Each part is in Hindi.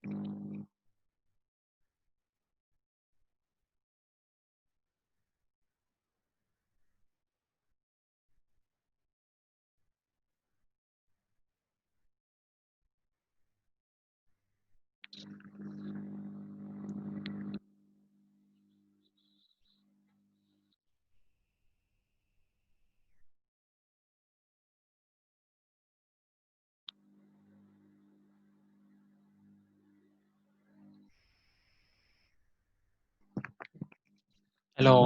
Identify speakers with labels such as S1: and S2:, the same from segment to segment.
S1: हेलो,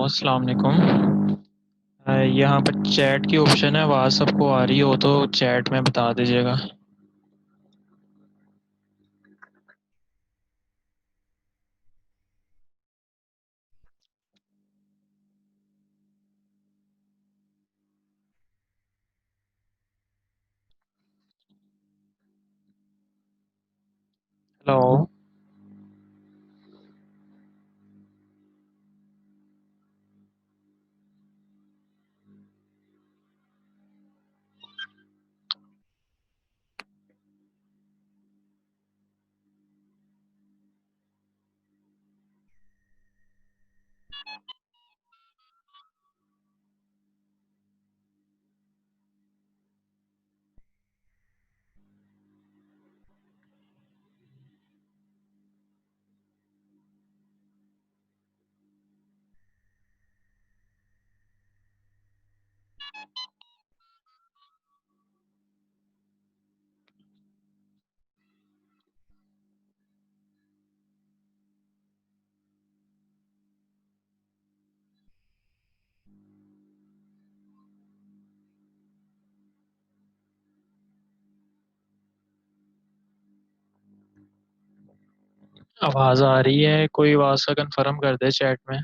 S1: अस्सलाम वालेकुम। यहाँ पर चैट की ऑप्शन है, आवाज़ सबको आ रही हो तो चैट में बता दीजिएगा। हेलो। आवाज़ आ रही है, कोई आवाज़ का कंफर्म कर दे चैट में।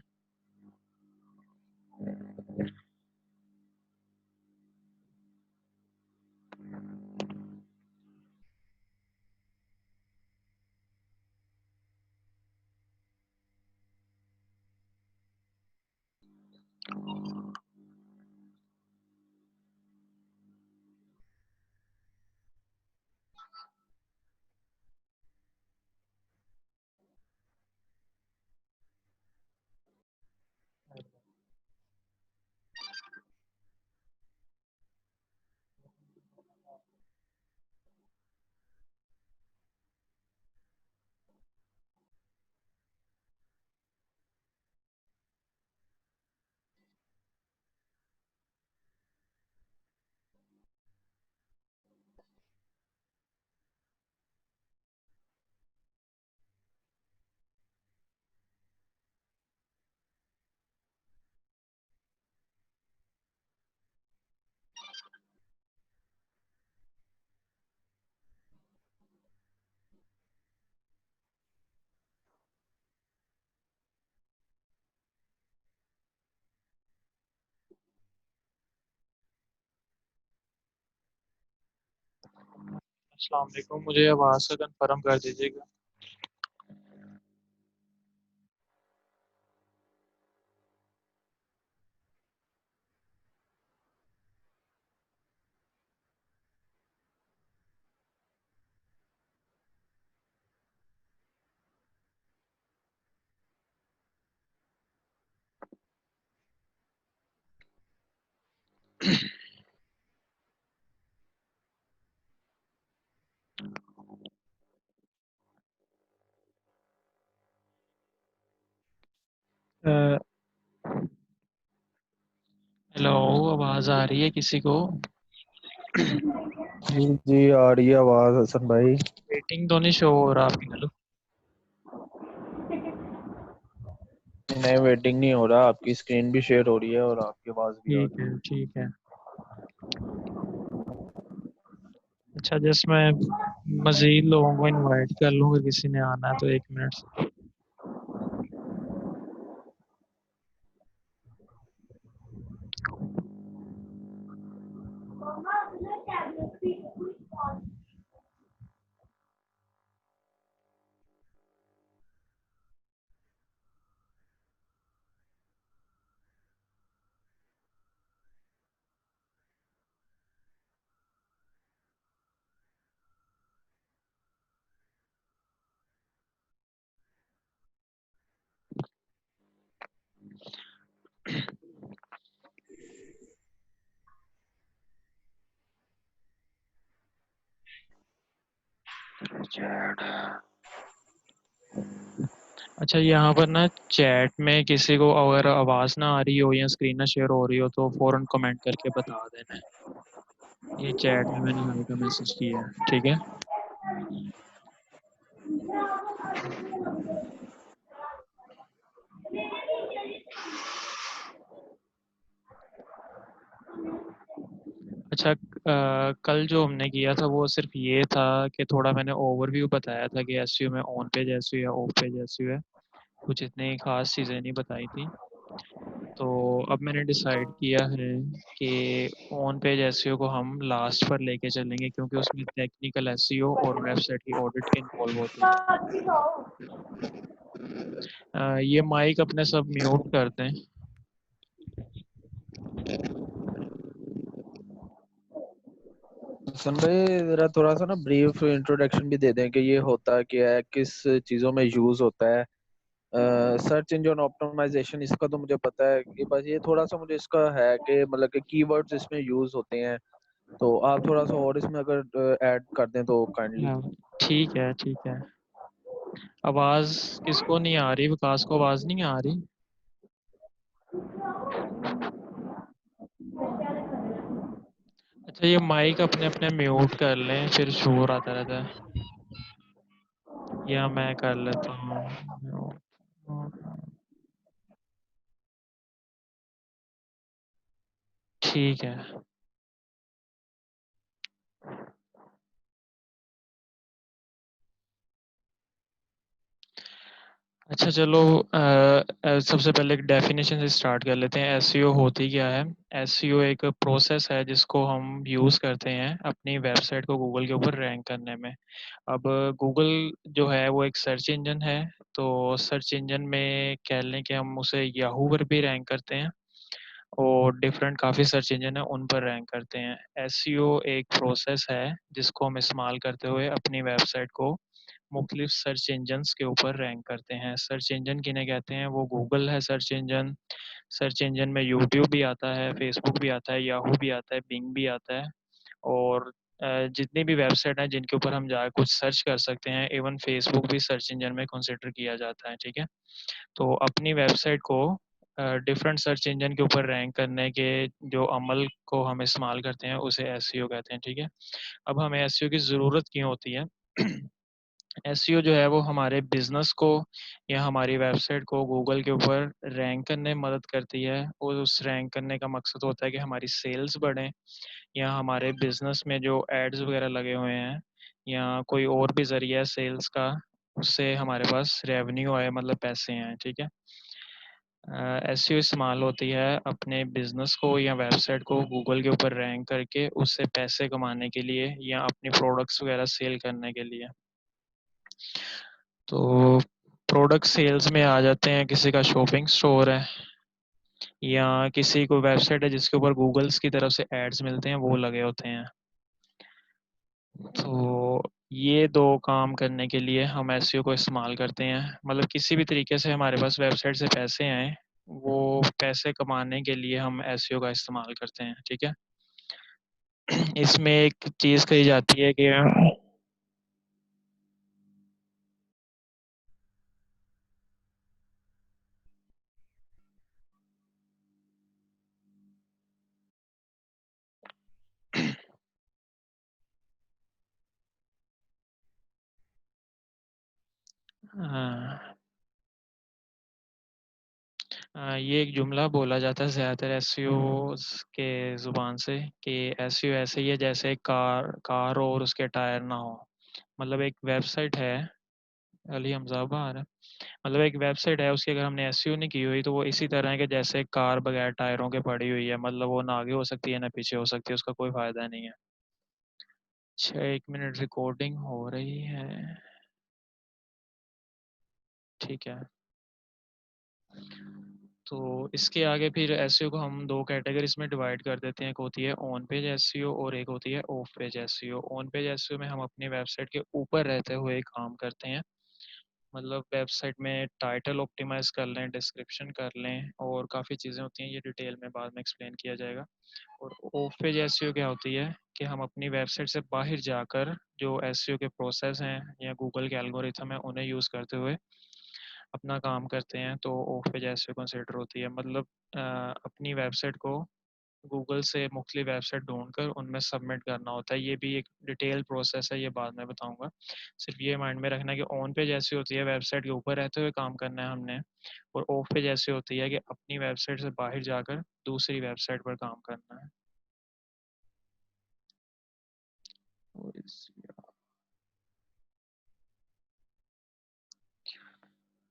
S1: अस्सलाम वालेकुम, मुझे आवाज़ का कंफर्म कर दीजिएगा। अ, हेलो, आवाज़ आ रही है किसी को?
S2: जी जी, आ रही है आवाज हसन भाई।
S1: वेटिंग तो नहीं शो हो रहा आपकी तरफ?
S2: नहीं, वेटिंग नहीं हो रहा, आपकी स्क्रीन भी शेयर हो रही है और आपकी आवाज भी आ
S1: ठीक
S2: रही
S1: है,
S2: है।
S1: ठीक है। अच्छा, जस्ट मैं मज़ीद लोगों को इनवाइट कर लूँ, अगर किसी ने आना है तो 1 मिनट से। चैट। अच्छा, यहाँ पर ना चैट में किसी को अगर आवाज़ ना आ रही हो या स्क्रीन ना शेयर हो रही हो तो फ़ौरन कमेंट करके बता देना। ये चैट में मैंने हाई का मैसेज किया है, ठीक है। अच्छा, कल जो हमने किया था वो सिर्फ ये था कि थोड़ा मैंने ओवरव्यू बताया था कि एसईओ में ऑन पेज एसईओ है, ऑफ पेज एसईओ है। कुछ इतनी खास चीज़ें नहीं बताई थी। तो अब मैंने डिसाइड किया है कि ऑन पेज एसईओ को हम लास्ट पर लेके चलेंगे क्योंकि उसमें टेक्निकल एसईओ और वेबसाइट की ऑडिट इन्वॉल्व होती है। ये माइक अपने सब म्यूट कर दें।
S2: सुन भाई, जरा थोड़ा सा ना ब्रीफ इंट्रोडक्शन भी दे दें कि ये होता क्या है, किस चीजों में यूज होता है। सर्च इंजन ऑप्टिमाइजेशन इसका तो मुझे पता है कि, बस ये थोड़ा सा मुझे इसका है कि मतलब कि कीवर्ड्स इसमें यूज होते हैं। तो आप थोड़ा सा और इसमें अगर ऐड कर दें तो काइंडली।
S1: हाँ, ठीक है ठीक है। आवाज़ किसको नहीं आ रही? विकास को आवाज़ नहीं आ रही? अच्छा, ये माइक अपने अपने म्यूट कर लें, फिर शोर आता रहता है। या मैं कर लेता हूँ। ठीक है। अच्छा चलो, सबसे पहले एक डेफिनेशन से स्टार्ट कर लेते हैं। एसईओ होती क्या है? एसईओ एक प्रोसेस है जिसको हम यूज़ करते हैं अपनी वेबसाइट को गूगल के ऊपर रैंक करने में। अब गूगल जो है वो एक सर्च इंजन है। तो सर्च इंजन में कह लें कि हम उसे याहू पर भी रैंक करते हैं और डिफरेंट काफ़ी सर्च इंजन है उन पर रैंक करते हैं। एसईओ एक प्रोसेस है जिसको हम इस्तेमाल करते हुए अपनी वेबसाइट को मुख्तलिफ सर्च इंजन्स के ऊपर रैंक करते हैं। सर्च इंजन किन्हें कहते हैं? वो गूगल है सर्च इंजन। सर्च इंजन में यूट्यूब भी आता है, फेसबुक भी आता है, याहू भी आता है, बिंग भी आता है। और जितनी भी वेबसाइट हैं जिनके ऊपर हम जा कुछ सर्च कर सकते हैं, इवन फेसबुक भी सर्च इंजन में कंसिडर किया जाता है, ठीक है। तो अपनी वेबसाइट को डिफरेंट सर्च इंजन के ऊपर रैंक करने के जो अमल को हम इस्तेमाल करते हैं उसे एसईओ कहते हैं, ठीक है। अब हमें एसईओ की ज़रूरत क्यों होती है? एसईओ जो है वो हमारे बिजनेस को या हमारी वेबसाइट को गूगल के ऊपर रैंक करने में मदद करती है और उस रैंक करने का मकसद होता है कि हमारी सेल्स बढ़ें या हमारे बिजनेस में जो एड्स वगैरह लगे हुए हैं या कोई और भी ज़रिया है सेल्स का, उससे हमारे पास रेवेन्यू आए, मतलब पैसे आए, ठीक है। एसईओ इस्तेमाल होती है अपने बिजनेस को या वेबसाइट को गूगल के ऊपर रैंक करके उससे पैसे कमाने के लिए या अपनी प्रोडक्ट्स वगैरह सेल करने के लिए। तो प्रोडक्ट सेल्स में आ जाते हैं, किसी का शॉपिंग स्टोर है या किसी को वेबसाइट है जिसके ऊपर गूगल्स की तरफ से एड्स मिलते हैं, वो लगे होते हैं। तो ये दो काम करने के लिए हम एसईओ को इस्तेमाल करते हैं, मतलब किसी भी तरीके से हमारे पास वेबसाइट से पैसे आए, वो पैसे कमाने के लिए हम एसईओ का इस्तेमाल करते हैं, ठीक है। इसमें एक चीज़ कही जाती है कि हाँ, ये एक जुमला बोला जाता है ज़्यादातर एसईओ के ज़ुबान से कि एसईओ ऐसे ही है जैसे कार हो और उसके टायर ना हो। मतलब एक वेबसाइट है, अली हमजा बाहर है, मतलब एक वेबसाइट है, उसकी अगर हमने एसईओ नहीं की हुई तो वो इसी तरह है कि जैसे कार बगैर टायरों के पड़ी हुई है, मतलब वो ना आगे हो सकती है ना पीछे हो सकती है, उसका कोई फ़ायदा नहीं है। अच्छा, 1 मिनट रिकॉर्डिंग हो रही है, ठीक है। तो इसके आगे फिर एसईओ को हम दो कैटेगरीज में डिवाइड कर देते हैं। एक होती है ऑन पेज एसईओ और एक होती है of page SEO. On page SEO में हम अपनी वेबसाइट के ऊपर रहते हुए काम करते हैं, मतलब वेबसाइट में टाइटल ऑप्टिमाइज कर लें, डिस्क्रिप्शन कर लें और काफ़ी चीज़ें होती हैं, ये डिटेल में बाद में एक्सप्लेन किया जाएगा। और ऑफ पेज एसईओ क्या होती है? कि हम अपनी वेबसाइट से बाहर जाकर जो एसईओ के प्रोसेस हैं या गूगल के एल्गोरिथम है उन्हें यूज़ करते हुए अपना काम करते हैं, तो ऑफ पेज एसईओ कंसिडर होती है। मतलब अपनी वेबसाइट को गूगल से मुख्तलिफ वेबसाइट ढूंढकर उनमें सबमिट करना होता है। ये भी एक डिटेल प्रोसेस है, ये बाद में बताऊंगा। सिर्फ ये माइंड में रखना कि ऑन पेज ऐसी होती है वेबसाइट के ऊपर रहते हुए काम करना है हमने, और ऑफ पेज ऐसी होती है कि अपनी वेबसाइट से बाहर जाकर दूसरी वेबसाइट पर काम करना है।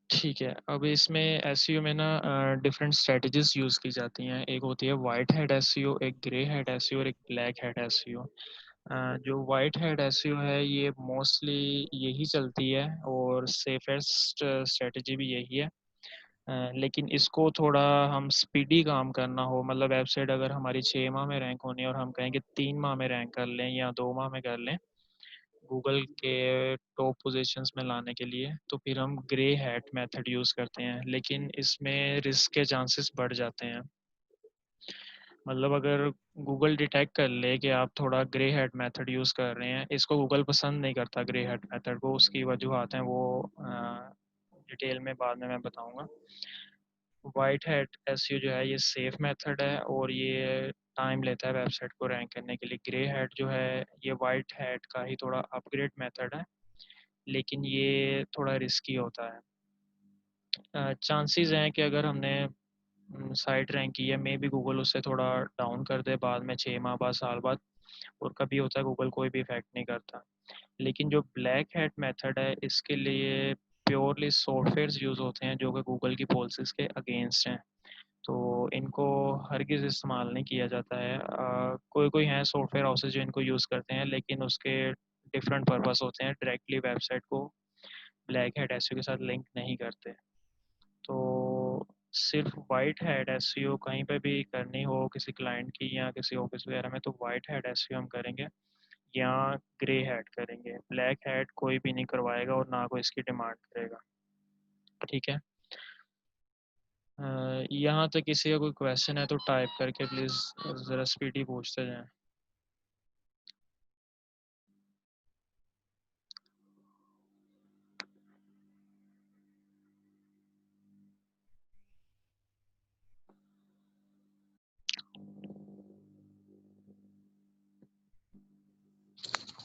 S1: ठीक है, अब इसमें एसईओ में ना डिफरेंट स्ट्रेटजीज यूज़ की जाती हैं। एक होती है वाइट हैट एसईओ, एक ग्रे हैट एसईओ और एक ब्लैक हैट एसईओ। जो वाइट हैट एसईओ है ये मोस्टली यही चलती है और सेफेस्ट स्ट्रेटजी भी यही है। लेकिन इसको थोड़ा हम स्पीडी काम करना हो, मतलब वेबसाइट अगर हमारी 6 माह में रैंक होनी है और हम कहें कि 3 माह में रैंक कर लें या 2 माह में कर लें गूगल के टॉप पोजीशंस में लाने के लिए, तो फिर हम ग्रे हैट मेथड यूज़ करते हैं। लेकिन इसमें रिस्क के चांसेस बढ़ जाते हैं। मतलब अगर गूगल डिटेक्ट कर ले कि आप थोड़ा ग्रे हैट मेथड यूज़ कर रहे हैं, इसको गूगल पसंद नहीं करता ग्रे हैट मेथड को, उसकी वजूहत हैं वो डिटेल में बाद में मैं बताऊंगा। वाइट हैट एसईओ जो है ये सेफ मेथड है और ये टाइम लेता है वेबसाइट को रैंक करने के लिए। ग्रे हैट जो है ये वाइट हैट का ही थोड़ा अपग्रेड मेथड है, लेकिन ये थोड़ा रिस्की होता है। चांसेस हैं कि अगर हमने साइट रैंक की है, मे बी गूगल उससे थोड़ा डाउन कर दे बाद में, 6 माह बाद, साल बाद। और कभी होता है गूगल कोई भी इफेक्ट नहीं करता। लेकिन जो ब्लैक हैट मेथड है इसके लिए प्योरली सॉफ्टवेयर यूज़ होते हैं जो कि गूगल की पॉलिसीज़ के अगेंस्ट हैं, तो इनको हरगिज़ इस्तेमाल नहीं किया जाता है। कोई कोई हैं सॉफ्टवेयर हाउसेज जो इनको यूज़ करते हैं, लेकिन उसके डिफरेंट पर्पस होते हैं, डायरेक्टली वेबसाइट को ब्लैक हैट एसईओ के साथ लिंक नहीं करते। तो सिर्फ वाइट हैट एसईओ कहीं पे भी करनी हो किसी क्लाइंट की या किसी ऑफिस वगैरह में, तो वाइट हैट एसईओ हम करेंगे या ग्रे हैट करेंगे। ब्लैक हैट कोई भी नहीं करवाएगा और ना कोई इसकी डिमांड करेगा। ठीक है। यहाँ तक किसी का कोई क्वेश्चन है तो टाइप करके प्लीज़ ज़रा स्पीडी पूछते जाएं।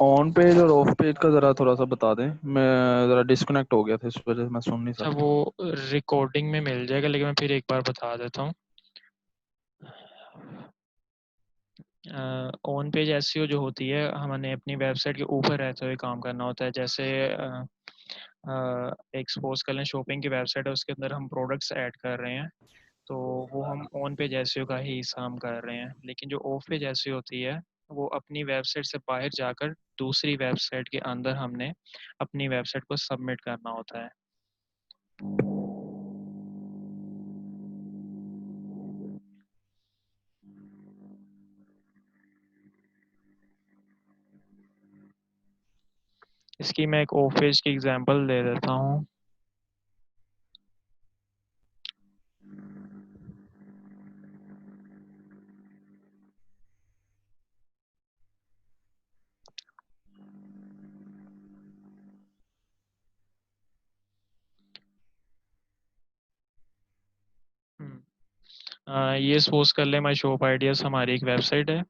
S2: ऑन पेज और ऑफ पेज का जरा थोड़ा सा बता दें, मैं जरा डिस्कनेक्ट हो गया था इस वजह से मैं सुन नहीं
S1: अच्छा,
S2: सका।
S1: वो रिकॉर्डिंग में मिल जाएगा, लेकिन मैं फिर एक बार बता देता हूँ। ऑन पेज एसईओ जो होती है हमने अपनी वेबसाइट के ऊपर रहते हुए काम करना होता है। जैसे एक सपोज कर लें शॉपिंग की वेबसाइट है, उसके अंदर हम प्रोडक्ट्स ऐड कर रहे हैं, तो वो हम ऑन पेज एसईओ का ही हिस्सा हम कर रहे हैं। लेकिन जो ऑफ पेज एसईओ होती है वो अपनी वेबसाइट से बाहर जाकर दूसरी वेबसाइट के अंदर हमने अपनी वेबसाइट को सबमिट करना होता है। इसकी मैं एक ऑफ पेज की एग्जांपल दे देता हूँ। ये सपोज कर ले माई शॉप आइडियाज हमारी एक वेबसाइट है।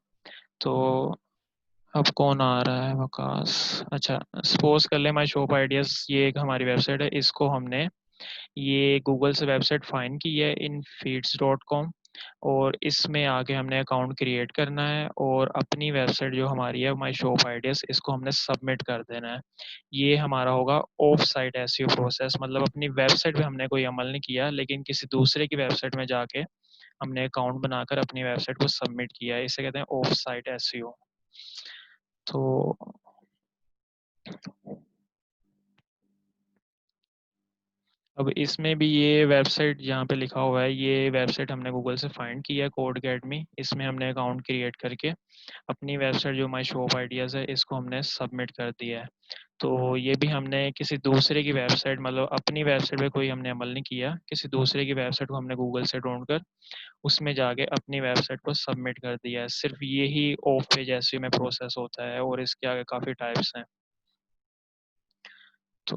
S1: तो अब कौन आ रहा है, वकास। अच्छा, सपोज कर ले माई शॉप आइडियाज ये एक हमारी वेबसाइट है, इसको हमने ये गूगल से वेबसाइट फाइंड की है इन feeds.com, और इसमें आके हमने अकाउंट क्रिएट करना है और अपनी वेबसाइट जो हमारी है माई शॉप आइडियाज इसको हमने सबमिट कर देना है। ये हमारा होगा ऑफ साइट एसईओ प्रोसेस, मतलब अपनी वेबसाइट पे हमने कोई अमल नहीं किया, लेकिन किसी दूसरे की वेबसाइट में जाके हमने अकाउंट बनाकर अपनी वेबसाइट को सबमिट किया है। इसे कहते हैं ऑफ साइट एसईओ। तो अब इसमें भी ये वेबसाइट जहाँ पे लिखा हुआ है, ये वेबसाइट हमने गूगल से फाइंड किया है, कोड अकेडमी। इसमें हमने अकाउंट क्रिएट करके अपनी वेबसाइट जो माई शॉप आइडियाज़ है, इसको हमने सबमिट कर दिया है। तो ये भी हमने किसी दूसरे की वेबसाइट, मतलब अपनी वेबसाइट पे कोई हमने अमल नहीं किया, किसी दूसरे की वेबसाइट को हमने गूगल से ढूंढ कर उसमें जाके अपनी वेबसाइट को सबमिट कर दिया है। सिर्फ यही ऑफ पेज एसईओ में प्रोसेस होता है, और इसके आगे काफ़ी टाइप्स हैं। तो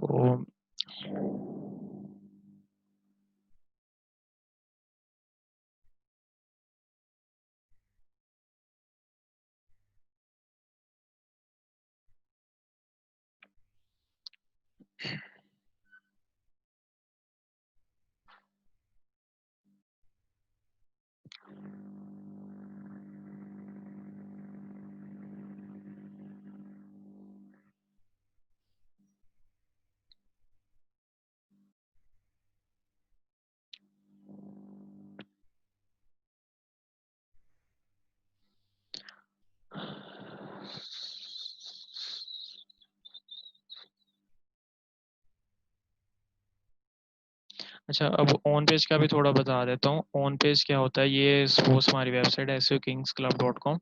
S1: अच्छा, अब ऑन पेज का भी थोड़ा बता देता हूँ। ऑन पेज क्या होता है, ये सपोज हमारी वेबसाइट है SEOkingsclub.com।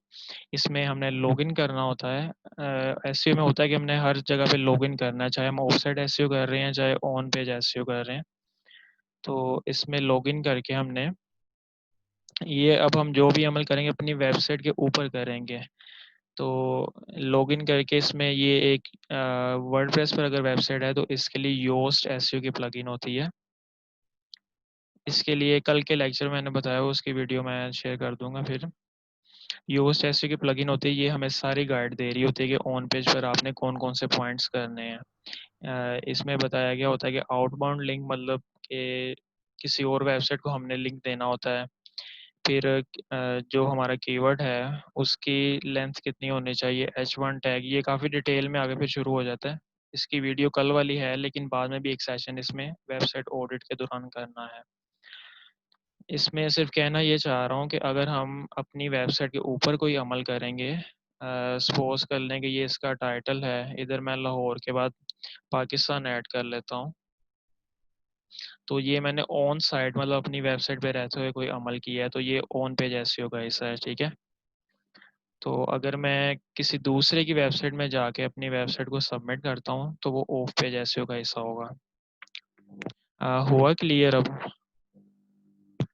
S1: इसमें हमने लॉगिन करना होता है। एसईओ में होता है कि हमने हर जगह पे लॉगिन करना है, चाहे हम ऑफ साइट एसईओ कर रहे हैं, चाहे ऑन पेज एसईओ कर रहे हैं। तो इसमें लॉगिन करके हमने, ये अब हम जो भी अमल करेंगे अपनी वेबसाइट के ऊपर करेंगे। तो लॉगिन करके इसमें ये एक वर्डप्रेस पर अगर वेबसाइट है तो इसके लिए योस्ट एसईओ की प्लगइन होती है। इसके लिए कल के लेक्चर में मैंने बताया, उसकी वीडियो मैं शेयर कर दूंगा फिर। योस्ट एसईओ की प्लगइन होती है, ये हमें सारी गाइड दे रही होती है कि ऑन पेज पर आपने कौन कौन से पॉइंट्स करने हैं। इसमें बताया गया होता है कि आउटबाउंड लिंक, मतलब कि किसी और वेबसाइट को हमने लिंक देना होता है। फिर जो हमारा कीवर्ड है उसकी लेंथ कितनी होनी चाहिए, H1 टैग, ये काफ़ी डिटेल में आगे फिर शुरू हो जाता है। इसकी वीडियो कल वाली है, लेकिन बाद में भी एक सेशन इसमें वेबसाइट ऑडिट के दौरान करना है। इसमें सिर्फ कहना ये चाह रहा हूँ कि अगर हम अपनी वेबसाइट के ऊपर कोई अमल करेंगे, सपोज कर लें कि ये इसका टाइटल है, इधर मैं लाहौर के बाद पाकिस्तान ऐड कर लेता हूँ। तो ये मैंने ऑन साइट, मतलब अपनी वेबसाइट पे रहते हुए कोई अमल किया है, तो ये ऑन पेज एसईओ का हिस्सा है, ठीक है। तो अगर मैं किसी दूसरे की वेबसाइट में जाके अपनी वेबसाइट को सबमिट करता हूँ तो वो ऑफ पेज एसईओ का हिस्सा होगा। हुआ क्लियर अब?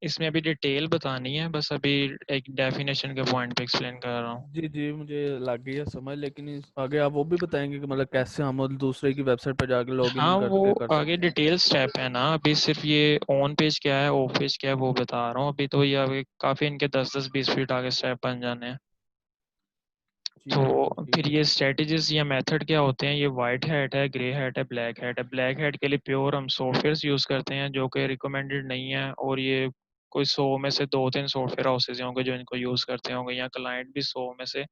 S1: इसमें अभी डिटेल बतानी है, बस अभी एक डेफिनेशन के पॉइंट पे एक्सप्लेन कर रहा हूँ।
S2: जी जी, मुझे लग गई है समझ, लेकिन आगे आप वो भी बताएंगे कि मतलब कैसे हम और दूसरे की वेबसाइट पर जाके लॉग
S1: हाँ,
S2: इन
S1: वो
S2: करके कर
S1: आगे
S2: सकते हैं।
S1: डिटेल स्टेप है ना, अभी सिर्फ ये ऑन पेज क्या है ऑफ पेज क्या है वो बता रहा हूँ। अभी तो ये अभी काफ़ी इनके 10-10 20 फीट आगे स्टेप बन जाने हैं। तो
S2: ठीक है जी,
S1: फिर
S2: ठीक है।
S1: ये स्ट्रेटजीज या मेथड क्या होते हैं, ये वाइट हैट है, ग्रे हैट है, ब्लैक हैट है। ब्लैक हैट के लिए प्योर हम सॉफ्टवेयर यूज़ करते हैं जो कि रिकमेंडेड नहीं है, और ये कोई 100 में से 2-3 सॉफ्टवेयर हाउसेज होंगे जो इनको यूज़ करते होंगे, या क्लाइंट भी 100 में से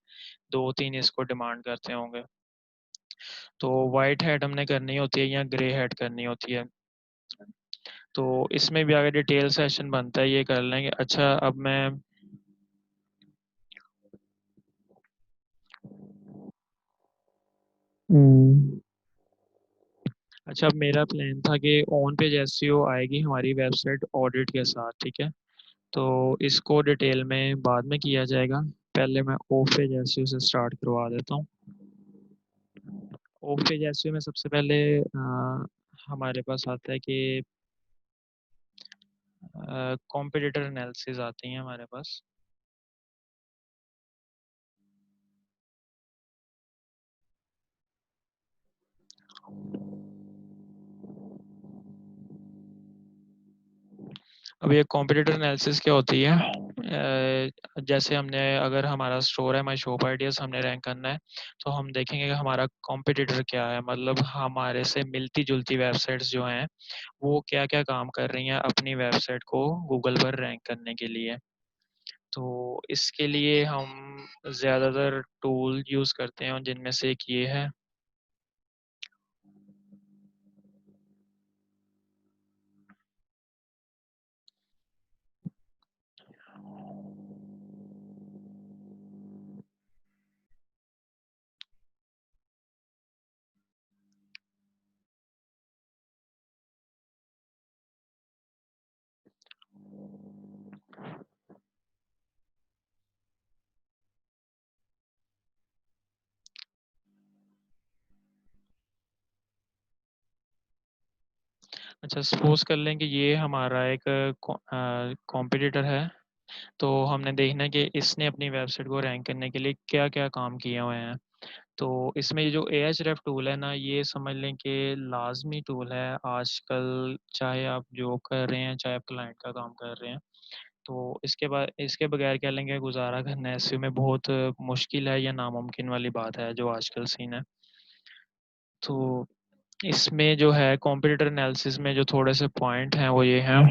S1: 2-3 इसको डिमांड करते होंगे। तो वाइट हैट हमने करनी होती है या ग्रे हैट करनी होती है। तो इसमें भी आगे डिटेल सेशन बनता है, ये कर लेंगे। अच्छा, अब मैं, अच्छा, अब मेरा प्लान था कि ऑन पेज एसईओ आएगी हमारी वेबसाइट ऑडिट के साथ, ठीक है। तो इसको डिटेल में बाद में किया जाएगा। पहले मैं ऑफ पेज एसईओ से स्टार्ट करवा देता हूँ। ऑफ पेज एसईओ में सबसे पहले हमारे पास आता है कि कॉम्पिटिटर एनालिसिस आती हैं हमारे पास। अब ये कॉम्पिटिटर एनालिसिस क्या होती है, जैसे हमने, अगर हमारा स्टोर है माई शॉप आइडियाज, हमने रैंक करना है, तो हम देखेंगे कि हमारा कॉम्पिटिटर क्या है, मतलब हमारे से मिलती जुलती वेबसाइट्स जो हैं वो क्या क्या काम कर रही हैं अपनी वेबसाइट को गूगल पर रैंक करने के लिए। तो इसके लिए हम ज़्यादातर टूल यूज़ करते हैं, जिनमें से एक ये है। अच्छा, सपोज कर लें कि ये हमारा एक कॉम्पिटिटर है। तो हमने देखना है कि इसने अपनी वेबसाइट को रैंक करने के लिए क्या क्या काम किए हुए हैं। तो इसमें ये जो Ahref टूल है ना, ये समझ लें कि लाजमी टूल है आजकल, चाहे आप जॉब कर रहे हैं चाहे आप क्लाइंट का काम कर रहे हैं। तो इसके बगैर कह लेंगे गुजारा करना ऐसे में बहुत मुश्किल है या नामुमकिन वाली बात है जो आजकल सीन है। तो इसमें जो है कॉम्पिटिटर एनालिसिस में जो थोड़े से पॉइंट हैं वो ये हैं।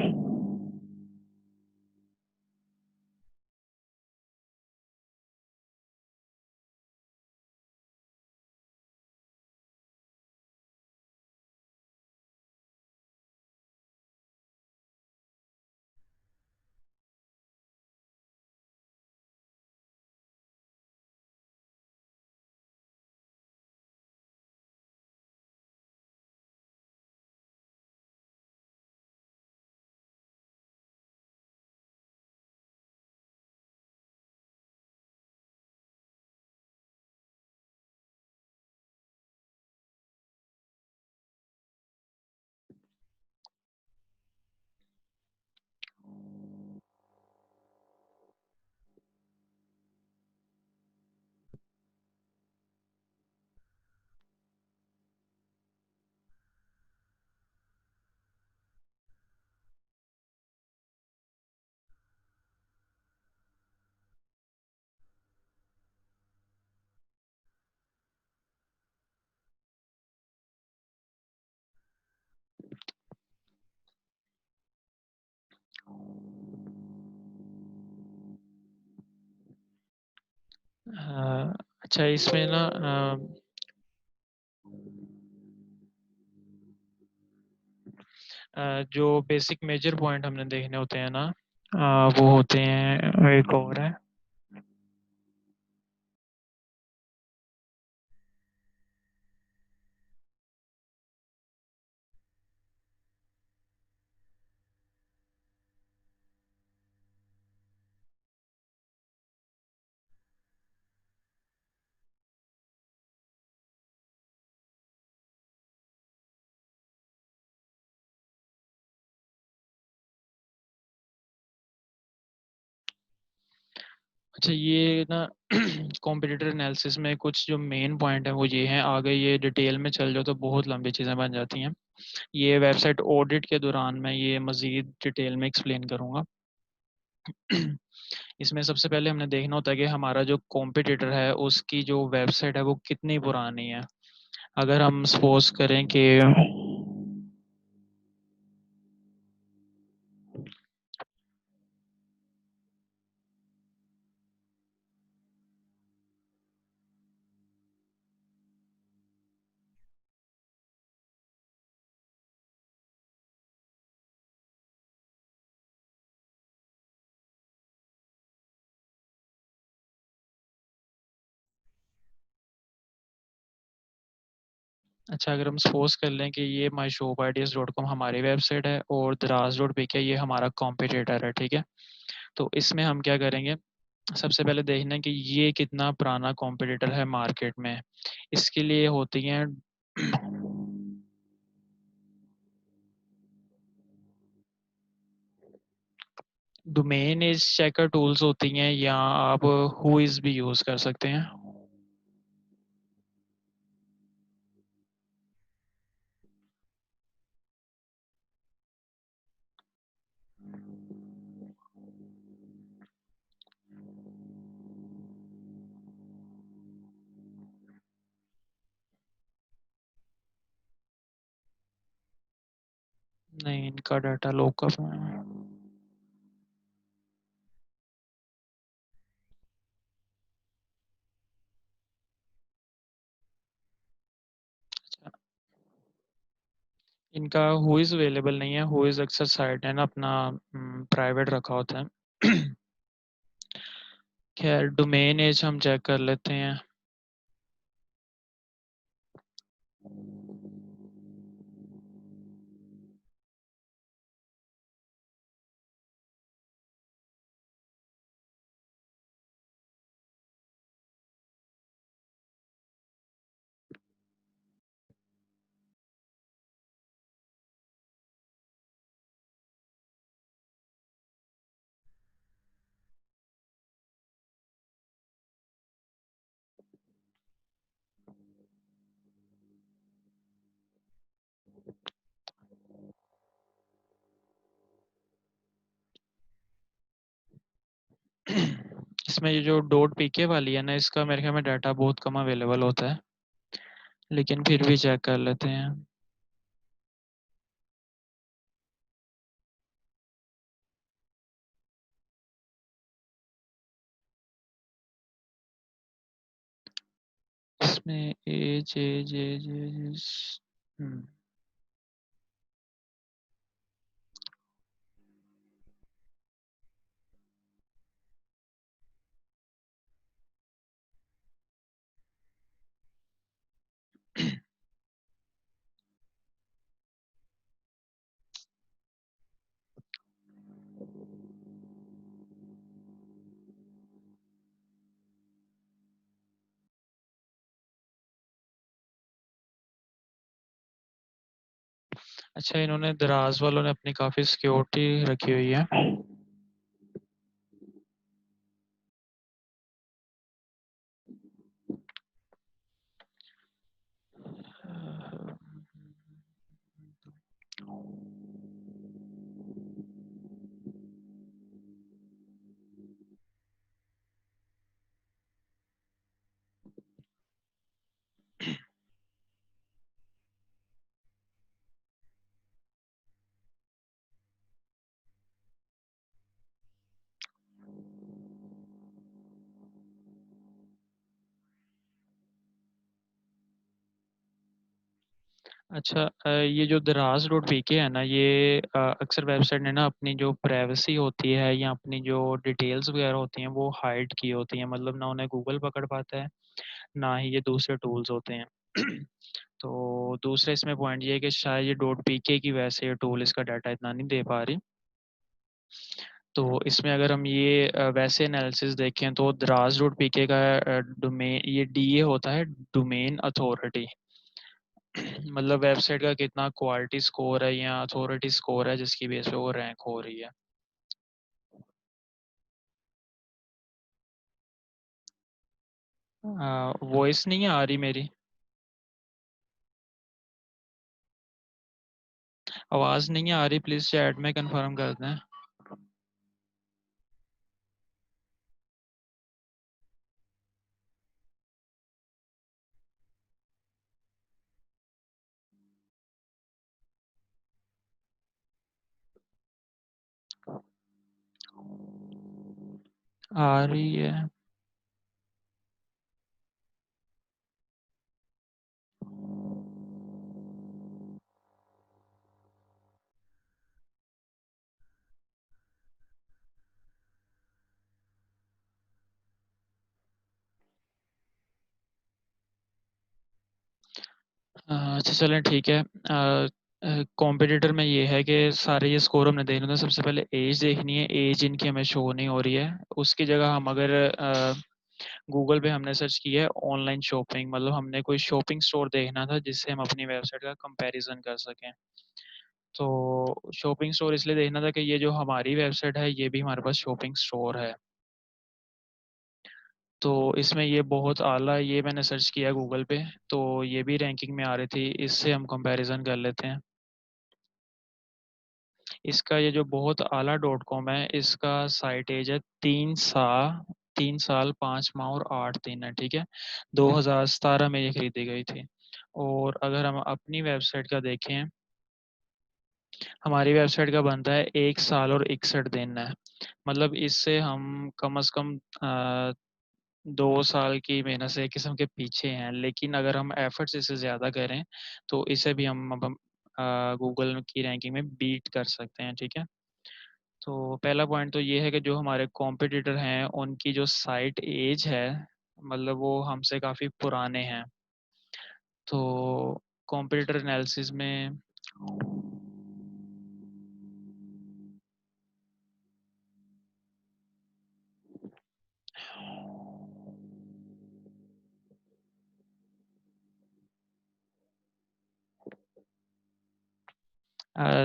S1: अच्छा, इसमें ना जो बेसिक मेजर पॉइंट हमने देखने होते हैं ना, वो होते हैं, एक और है। अच्छा, ये ना कॉम्पिटिटर एनालिसिस में कुछ जो मेन पॉइंट है वो ये हैं। आगे ये डिटेल में चल जाओ तो बहुत लंबी चीज़ें बन जाती हैं। ये वेबसाइट ऑडिट के दौरान मैं ये मज़ीद डिटेल में एक्सप्लेन करूँगा। इसमें सबसे पहले हमने देखना होता है कि हमारा जो कॉम्पिटिटर है उसकी जो वेबसाइट है वो कितनी पुरानी है। अगर हम सपोज करें कि अच्छा, अगर हम सपोज कर लें कि ये myshopIdeas.com हमारी वेबसाइट है और Draz.pk ये हमारा कॉम्पिटिटर है, ठीक है। तो इसमें हम क्या करेंगे, सबसे पहले देखना है कि ये कितना पुराना कॉम्पिटिटर है मार्केट में। इसके लिए होती हैं डोमेन एज चेकर टूल्स होती हैं, या आप हुइज भी यूज़ कर सकते हैं। नहीं, इनका डाटा लोकअप है। अच्छा, इनका हुइज अवेलेबल नहीं है। हुइज अक्सर साइट है ना अपना प्राइवेट रखा होता है। खैर, डोमेन एज हम चेक कर लेते हैं। इसमें ये जो डॉट पीके वाली है ना, इसका मेरे ख्याल में डाटा बहुत कम अवेलेबल होता है, लेकिन फिर भी चेक कर लेते हैं। इसमें एज एज एज एज हम्म अच्छा, इन्होंने दराज वालों ने अपनी काफ़ी सिक्योरिटी रखी हुई है। अच्छा, ये जो दराज डॉट पीके है ना, ये अक्सर वेबसाइट ने ना अपनी जो प्राइवेसी होती है या अपनी जो डिटेल्स वगैरह होती हैं वो हाइड की होती हैं, मतलब ना उन्हें गूगल पकड़ पाता है, ना ही ये दूसरे टूल्स होते हैं। तो दूसरा इसमें पॉइंट ये है कि शायद ये डॉट पीके की वजह से ये टूल इसका डाटा इतना नहीं दे पा रही। तो इसमें अगर हम ये वैसे एनालिसिस देखें तो दराज डॉट पीके का डोमेन, ये डीए होता है, डोमेन अथॉरिटी। मतलब वेबसाइट का कितना क्वालिटी स्कोर है या अथॉरिटी स्कोर है जिसकी बेस पे वो रैंक हो रही है। वॉइस नहीं आ रही मेरी? आवाज़ नहीं आ रही, प्लीज़ चैट में कंफर्म कर दें। आ रही है। अच्छा चलें, ठीक है। कॉम्पिटिटर में ये है कि सारे ये स्कोर हमने देखने होते हैं। सबसे पहले एज देखनी है, एज इनकी हमें शो नहीं हो रही है। उसकी जगह हम अगर गूगल पे हमने सर्च किया है ऑनलाइन शॉपिंग, मतलब हमने कोई शॉपिंग स्टोर देखना था जिससे हम अपनी वेबसाइट का कंपैरिजन कर सकें। तो शॉपिंग स्टोर इसलिए देखना था कि ये जो हमारी वेबसाइट है ये भी हमारे पास शॉपिंग स्टोर है। तो इसमें ये बहुत आला है, ये मैंने सर्च किया गूगल पे, तो ये भी रैंकिंग में आ रही थी, इससे हम कंपैरिजन कर लेते हैं। इसका ये जो बहुत आला डॉट कॉम है, इसका साइट एज है 3 साल 5 माह और 8 दिन है, ठीक है। 2017 में ये खरीदी गई थी। और अगर हम अपनी वेबसाइट का देखें, हमारी वेबसाइट का बनता है 1 साल और 61 दिन है। मतलब इससे हम कम से कम 2 साल की मेहनत से एक किस्म के पीछे हैं, लेकिन अगर हम एफर्ट्स इससे ज़्यादा करें तो इसे भी हम अब गूगल की रैंकिंग में बीट कर सकते हैं, ठीक है। तो पहला पॉइंट तो ये है कि जो हमारे कॉम्पिटिटर हैं उनकी जो साइट एज है, मतलब वो हमसे काफ़ी पुराने हैं। तो कॉम्पिटिटर एनालिसिस में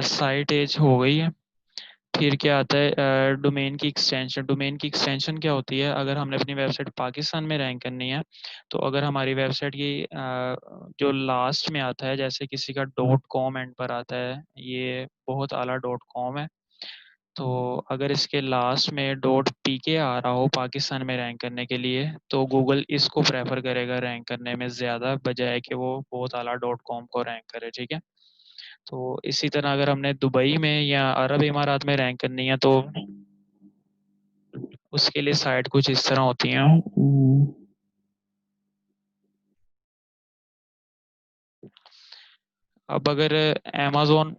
S1: साइट एज हो गई है। फिर क्या आता है, डोमेन की एक्सटेंशन। डोमेन की एक्सटेंशन क्या होती है? अगर हमने अपनी वेबसाइट पाकिस्तान में रैंक करनी है, तो अगर हमारी वेबसाइट की जो लास्ट में आता है, जैसे किसी का डॉट कॉम एंड पर आता है, ये बहुत आला डॉट कॉम है, तो अगर इसके लास्ट में डॉट पीके आ रहा हो पाकिस्तान में रैंक करने के लिए, तो गूगल इसको प्रेफर करेगा रैंक करने में ज़्यादा, बजाय कि वो बहुत आला डॉट कॉम को रैंक करे, ठीक है। तो इसी तरह अगर हमने दुबई में या अरब इमारात में रैंक करनी है, तो उसके लिए साइट कुछ इस तरह होती हैं। अब अगर अमेज़न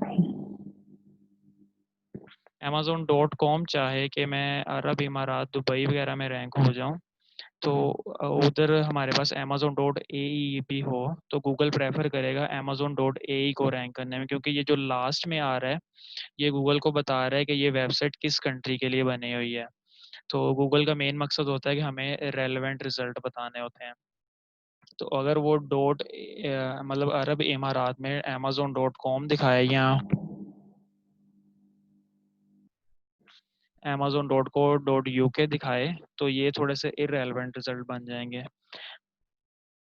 S1: Amazon.com चाहे कि मैं अरब इमारात दुबई वगैरह में रैंक हो जाऊं, तो उधर हमारे पास Amazon.ae भी हो, तो गूगल प्रेफर करेगा Amazon.ae को रैंक करने में, क्योंकि ये जो लास्ट में आ रहा है ये गूगल को बता रहा है कि ये वेबसाइट किस कंट्री के लिए बनी हुई है। तो गूगल का मेन मकसद होता है कि हमें रेलेवेंट रिजल्ट बताने होते हैं। तो अगर वो मतलब अरब इमारात में Amazon.com दिखाए या Amazon.co.uk दिखाए, तो ये थोड़े से इररेलेवेंट रिजल्ट बन जाएंगे।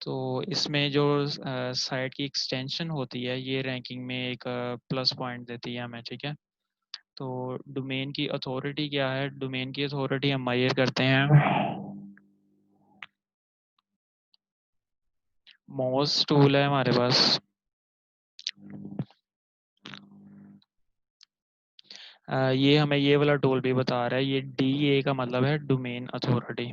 S1: तो इसमें जो साइट की एक्सटेंशन होती है, ये रैंकिंग में एक प्लस पॉइंट देती है हमें, ठीक है। तो डोमेन की अथॉरिटी क्या है? डोमेन की अथॉरिटी हम मेजर करते हैं। मोस्ट टूल है हमारे पास। ये हमें ये वाला टूल भी बता रहा है, ये DA का मतलब है डोमेन अथॉरिटी।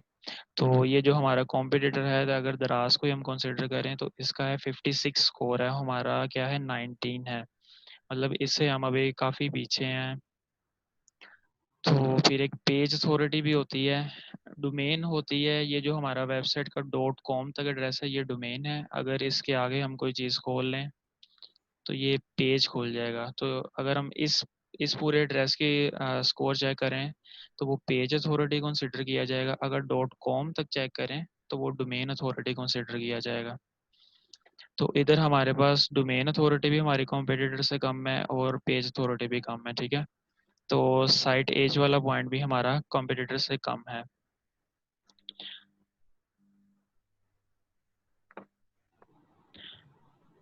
S1: तो ये जो हमारा कॉम्पिटिटर है, अगर दराज को ही हम कंसिडर करें, तो इसका है 56 स्कोर है, हमारा क्या है 19 है। मतलब इससे हम अभी काफ़ी पीछे हैं। तो फिर एक पेज अथॉरिटी भी होती है, डोमेन होती है, ये जो हमारा वेबसाइट का .com तक एड्रेस है, ये डोमेन है। अगर इसके आगे हम कोई चीज़ खोल लें तो ये पेज खुल जाएगा। तो अगर हम इस पूरे एड्रेस की स्कोर चेक करें, तो वो पेज अथॉरिटी कंसिडर किया जाएगा। अगर .com तक चेक करें तो वो डोमेन अथॉरिटी कंसिडर किया जाएगा। तो इधर हमारे पास डोमेन अथॉरिटी भी हमारी कॉम्पिटिटर से कम है और पेज अथॉरिटी भी कम है, ठीक है। तो साइट एज वाला पॉइंट भी हमारा कॉम्पिटिटर से कम है।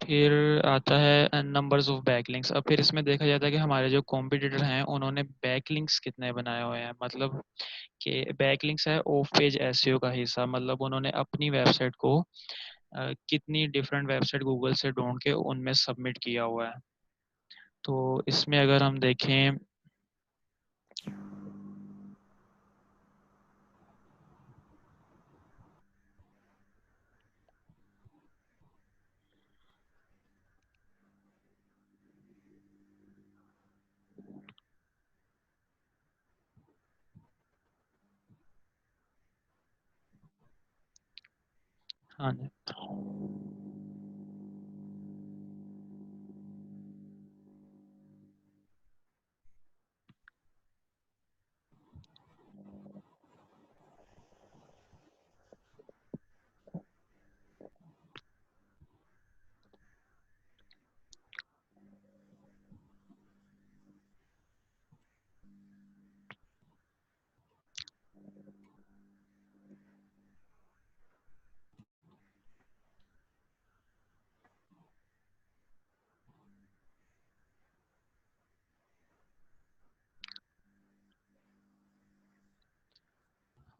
S1: फिर आता है नंबर्स ऑफ बैकलिंक्स। अब फिर इसमें देखा जाता है कि हमारे जो कॉम्पिटिटर हैं उन्होंने बैकलिंक्स कितने बनाए हुए हैं। मतलब कि बैकलिंक्स है ऑफ पेज एसईओ का हिस्सा, मतलब उन्होंने अपनी वेबसाइट को कितनी डिफरेंट वेबसाइट गूगल से ढूंढ के उनमें सबमिट किया हुआ है। तो इसमें अगर हम देखें, हाँ जी,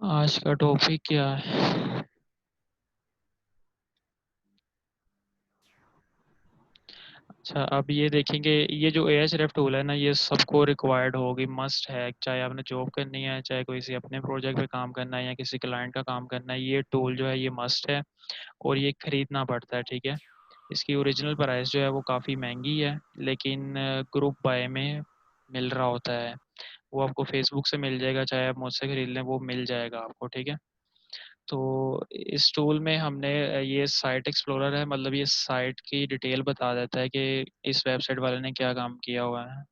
S1: आज का टॉपिक क्या है? अच्छा, अब ये देखेंगे, ये जो Ahref टूल है ना, ये सबको रिक्वायर्ड होगी, मस्ट है। चाहे आपने जॉब करनी है, चाहे कोई किसी अपने प्रोजेक्ट पे काम करना है या किसी क्लाइंट का काम करना है, ये टूल जो है ये मस्ट है और ये खरीदना पड़ता है, ठीक है। इसकी ओरिजिनल प्राइस जो है वो काफ़ी महंगी है, लेकिन ग्रुप बाय में मिल रहा होता है। वो आपको फेसबुक से मिल जाएगा, चाहे आप मुझसे खरीद लें वो मिल जाएगा आपको, ठीक है। तो इस टूल में हमने ये साइट एक्सप्लोरर है, मतलब ये साइट की डिटेल बता देता है कि इस वेबसाइट वाले ने क्या काम किया हुआ है।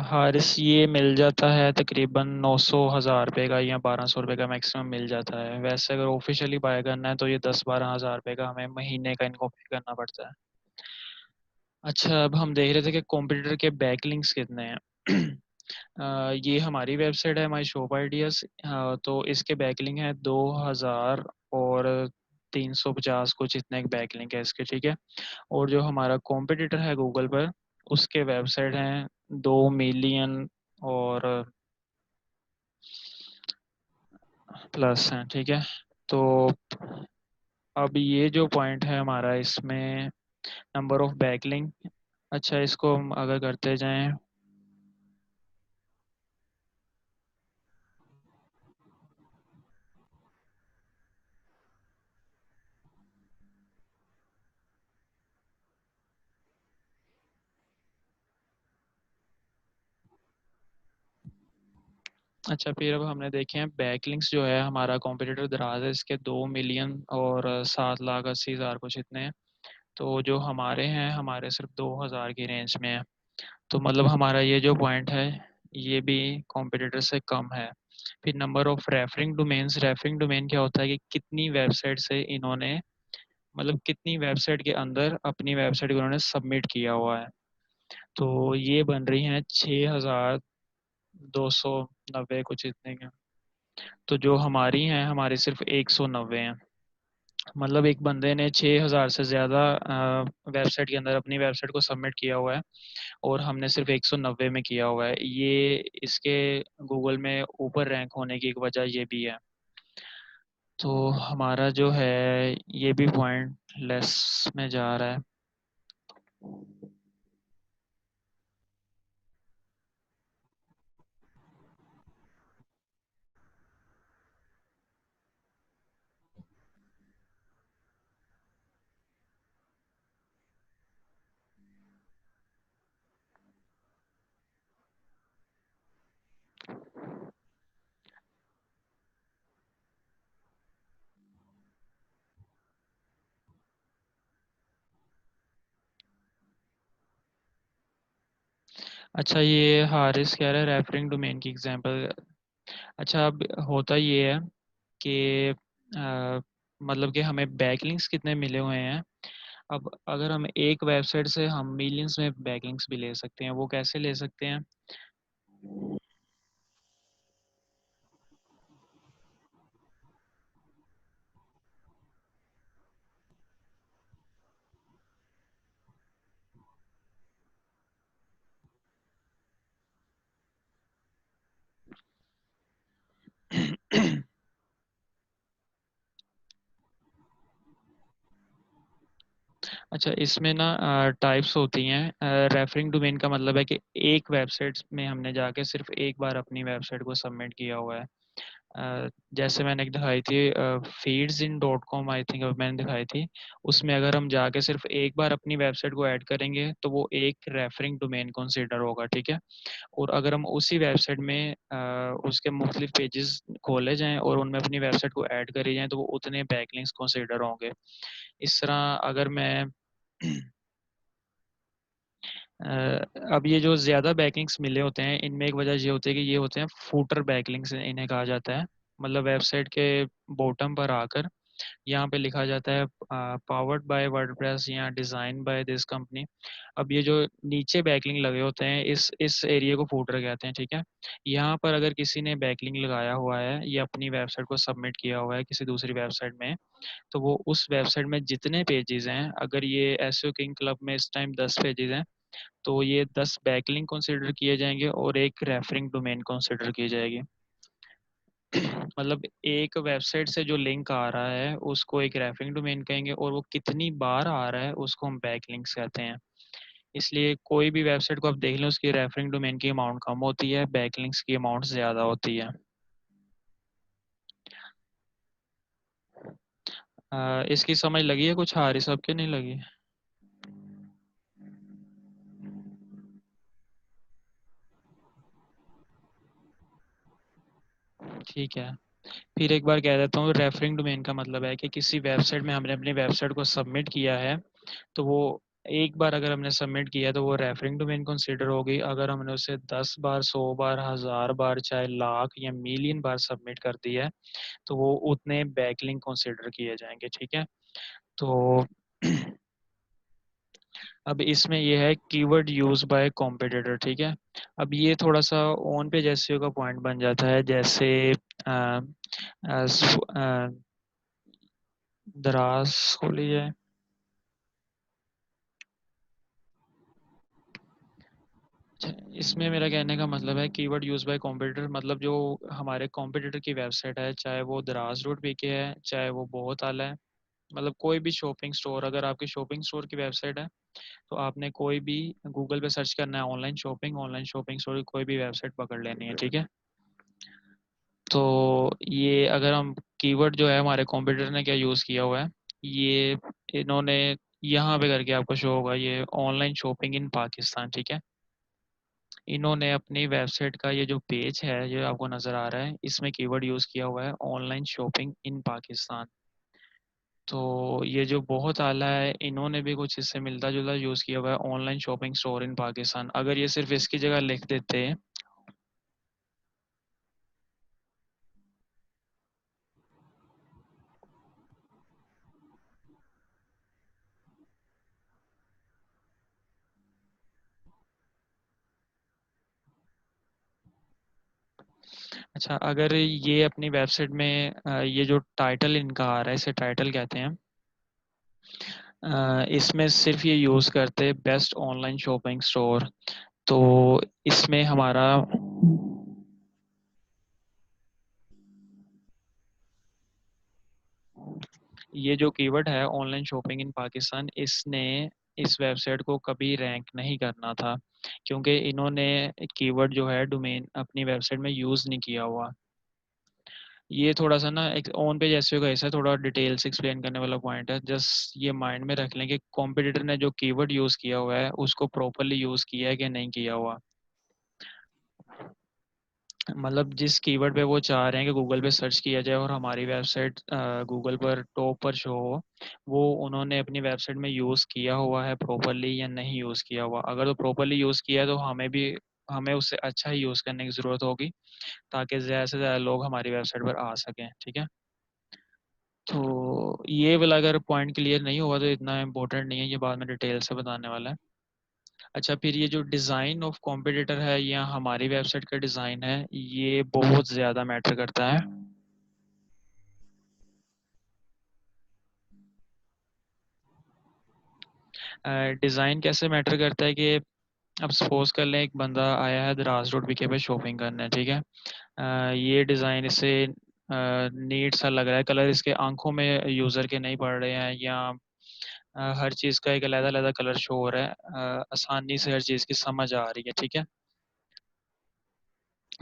S1: हारिस, ये मिल जाता है तकरीबन 900 हज़ार रुपये का या 1200 रुपये का मैक्सिमम मिल जाता है। वैसे अगर ऑफिशियली बाय करना है तो ये 10-12 हज़ार रुपये का हमें महीने का इनको पे करना पड़ता है। अच्छा, अब हम देख रहे थे कि कॉम्पिटिटर के बैकलिंक्स कितने हैं। ये हमारी वेबसाइट है माई शॉप आइडियाज़, तो इसके बैकलिंक है 2000 और 350 कुछ इतना एक बैकलिंक है इसके, ठीक है। और जो हमारा कॉम्पिटिटर है गूगल पर, उसके वेबसाइट हैं 2 मिलियन और प्लस हैं, ठीक है। तो अब ये जो पॉइंट है हमारा इसमें, नंबर ऑफ बैकलिंक। अच्छा, इसको हम अगर करते जाएं, अच्छा फिर अब हमने देखे हैं बैकलिंक्स जो है हमारा कॉम्पिटिटर दराज है, इसके 2 मिलियन और 7,80,000 कुछ इतने हैं। तो जो हमारे हैं, हमारे सिर्फ 2,000 की रेंज में है। तो मतलब हमारा ये जो पॉइंट है, ये भी कॉम्पिटिटर से कम है। फिर number of referring domains, referring domain क्या होता है कि कितनी वेबसाइट से इन्होंने, मतलब कितनी वेबसाइट के अंदर अपनी वेबसाइट को इन्होंने सबमिट किया हुआ है। तो ये बन रही हैं 6,290 कुछ इतने के। तो जो हमारी हैं, हमारी सिर्फ 190 हैं। मतलब एक बंदे ने 6,000 से ज़्यादा वेबसाइट के अंदर अपनी वेबसाइट को सबमिट किया हुआ है, और हमने सिर्फ 190 में किया हुआ है। ये इसके गूगल में ऊपर रैंक होने की एक वजह ये भी है। तो हमारा जो है ये भी पॉइंट लेस में जा रहा है। अच्छा, ये हारिस कह रहा है रेफरिंग डोमेन की एग्जांपल। अच्छा, अब होता ये है कि मतलब कि हमें बैकलिंक्स कितने मिले हुए हैं। अब अगर हम एक वेबसाइट से हम मिलियंस में बैकलिंक्स भी ले सकते हैं, वो कैसे ले सकते हैं? अच्छा, इसमें ना टाइप्स होती हैं। रेफरिंग डोमेन का मतलब है कि एक वेबसाइट में हमने जाके सिर्फ एक बार अपनी वेबसाइट को सबमिट किया हुआ है। जैसे मैंने एक दिखाई थी, feeds in dot com, I think मैंने दिखाई थी। उसमें अगर हम जाके सिर्फ एक बार अपनी वेबसाइट को ऐड करेंगे तो वो एक रेफरिंग डोमेन कंसीडर होगा, ठीक है। और अगर हम उसी वेबसाइट में उसके मुख्तलिफ पेजेस खोले जाएं और उनमें अपनी वेबसाइट को ऐड करी जाएं तो वो उतने बैकलिंक्स कंसीडर होंगे। इस तरह अगर मैं अ, अब ये जो ज़्यादा बैकलिंक्स मिले होते हैं, इनमें एक वजह ये होती है कि ये होते हैं फूटर बैकलिंक्स, इन्हें कहा जाता है। मतलब वेबसाइट के बॉटम पर आकर यहाँ पे लिखा जाता है पावर्ड बाय वर्डप्रेस या डिज़ाइन बाय दिस कंपनी। अब ये जो नीचे बैकलिंक लगे होते हैं, इस एरिया को फूटर कहते हैं, ठीक है। यहाँ पर अगर किसी ने बैकलिंक लगाया हुआ है या अपनी वेबसाइट को सबमिट किया हुआ है किसी दूसरी वेबसाइट में, तो वो उस वेबसाइट में जितने पेजेस हैं, अगर ये एसईओ किंग क्लब में इस टाइम 10 पेजेस हैं, तो ये 10 बैकलिंक कंसिडर किए जाएंगे और एक रेफरिंग डोमेन कंसिडर की जाएगी। मतलब एक वेबसाइट से जो लिंक आ रहा है उसको एक रेफरिंग डोमेन कहेंगे, और वो कितनी बार आ रहा है उसको हम बैकलिंक्स कहते हैं। इसलिए कोई भी वेबसाइट को आप देख लें, उसकी रेफरिंग डोमेन की अमाउंट कम होती है, बैकलिंक्स की अमाउंट ज़्यादा होती है। इसकी समझ लगी है कुछ हारिस, सबके नहीं लगी? ठीक है, फिर एक बार कह देता हूँ। रेफरिंग डोमेन का मतलब है कि किसी वेबसाइट में हमने अपनी वेबसाइट को सबमिट किया है, तो वो एक बार अगर हमने सबमिट किया तो वो रेफरिंग डोमेन कंसीडर होगी। अगर हमने उसे 10 बार, 100 बार, 1000 बार, चाहे लाख या मिलियन बार सबमिट कर दिया है, तो वो उतने बैकलिंक कंसीडर किए जाएंगे, ठीक है। तो अब इसमें ये है कीवर्ड यूज बाय कॉम्पिटिटर, ठीक है। अब ये थोड़ा सा ऑन पेज एसईओ का पॉइंट बन जाता है। जैसे अ, अ, दराज खोली जाए। अच्छा, इसमें मेरा कहने का मतलब है कीवर्ड यूज बाय कॉम्पिटिटर, मतलब जो हमारे कॉम्पिटिटर की वेबसाइट है, चाहे वो दराज डॉट पीके है, चाहे वो बहुत आला है, मतलब कोई भी शॉपिंग स्टोर, अगर आपकी शॉपिंग स्टोर की वेबसाइट है तो आपने कोई भी गूगल पे सर्च करना है ऑनलाइन शॉपिंग स्टोर की कोई भी वेबसाइट पकड़ लेनी है, ठीक है। तो ये अगर हम कीवर्ड जो है हमारे कॉम्पिटिटर ने क्या यूज़ किया हुआ है, ये इन्होंने यहाँ पे करके आपको शो होगा, ये ऑनलाइन शॉपिंग इन पाकिस्तान, ठीक है। इन्होंने अपनी वेबसाइट का ये जो पेज है, ये आपको नज़र आ रहा है, इसमें कीवर्ड यूज़ किया हुआ है ऑनलाइन शॉपिंग इन पाकिस्तान। तो ये जो बहुत आला है, इन्होंने भी कुछ इससे मिलता जुलता यूज़ किया हुआ है online shopping store in Pakistan. अगर ये सिर्फ इसकी जगह लिख देते। अच्छा, अगर ये अपनी वेबसाइट में ये जो टाइटल इनका आ रहा है, इसे टाइटल कहते हैं, इसमें सिर्फ ये यूज़ करते बेस्ट ऑनलाइन शॉपिंग स्टोर, तो इसमें हमारा ये जो कीवर्ड है ऑनलाइन शॉपिंग इन पाकिस्तान, इसने इस वेबसाइट को कभी रैंक नहीं करना था, क्योंकि इन्होंने कीवर्ड जो है डोमेन अपनी वेबसाइट में यूज़ नहीं किया हुआ। ये थोड़ा सा ना एक ऑन पेज एसईओ का ऐसा थोड़ा डिटेल से एक्सप्लेन करने वाला पॉइंट है, जस्ट ये माइंड में रख लें कि कॉम्पिटिटर ने जो कीवर्ड यूज़ किया हुआ है उसको प्रॉपरली यूज़ किया है कि नहीं किया हुआ। मतलब जिस कीवर्ड पे वो चाह रहे हैं कि गूगल पे सर्च किया जाए और हमारी वेबसाइट गूगल पर टॉप पर शो हो, वो उन्होंने अपनी वेबसाइट में यूज़ किया हुआ है प्रॉपरली या नहीं यूज़ किया हुआ। अगर तो प्रॉपरली यूज़ किया है तो हमें उससे अच्छा ही यूज़ करने की ज़रूरत होगी, ताकि ज़्यादा से ज़्यादा लोग हमारी वेबसाइट पर आ सकें, ठीक है। तो ये वाला अगर पॉइंट क्लियर नहीं हुआ तो इतना इम्पोर्टेंट नहीं है, ये बाद में डिटेल से बताने वाला है। अच्छा, फिर ये जो डिज़ाइन ऑफ कॉम्पिटिटर है या हमारी वेबसाइट का डिज़ाइन है, ये बहुत ज़्यादा मैटर करता है। डिज़ाइन कैसे मैटर करता है कि अब सपोज कर लें एक बंदा आया है दराज रोड वीके पे शॉपिंग करने, ठीक है। ये डिज़ाइन इससे नीट सा लग रहा है, कलर इसके आंखों में यूज़र के नहीं पड़ रहे हैं, या हर चीज़ का एक अलग-अलग कलर शो हो रहा है, आसानी से हर चीज़ की समझ आ रही है, ठीक है।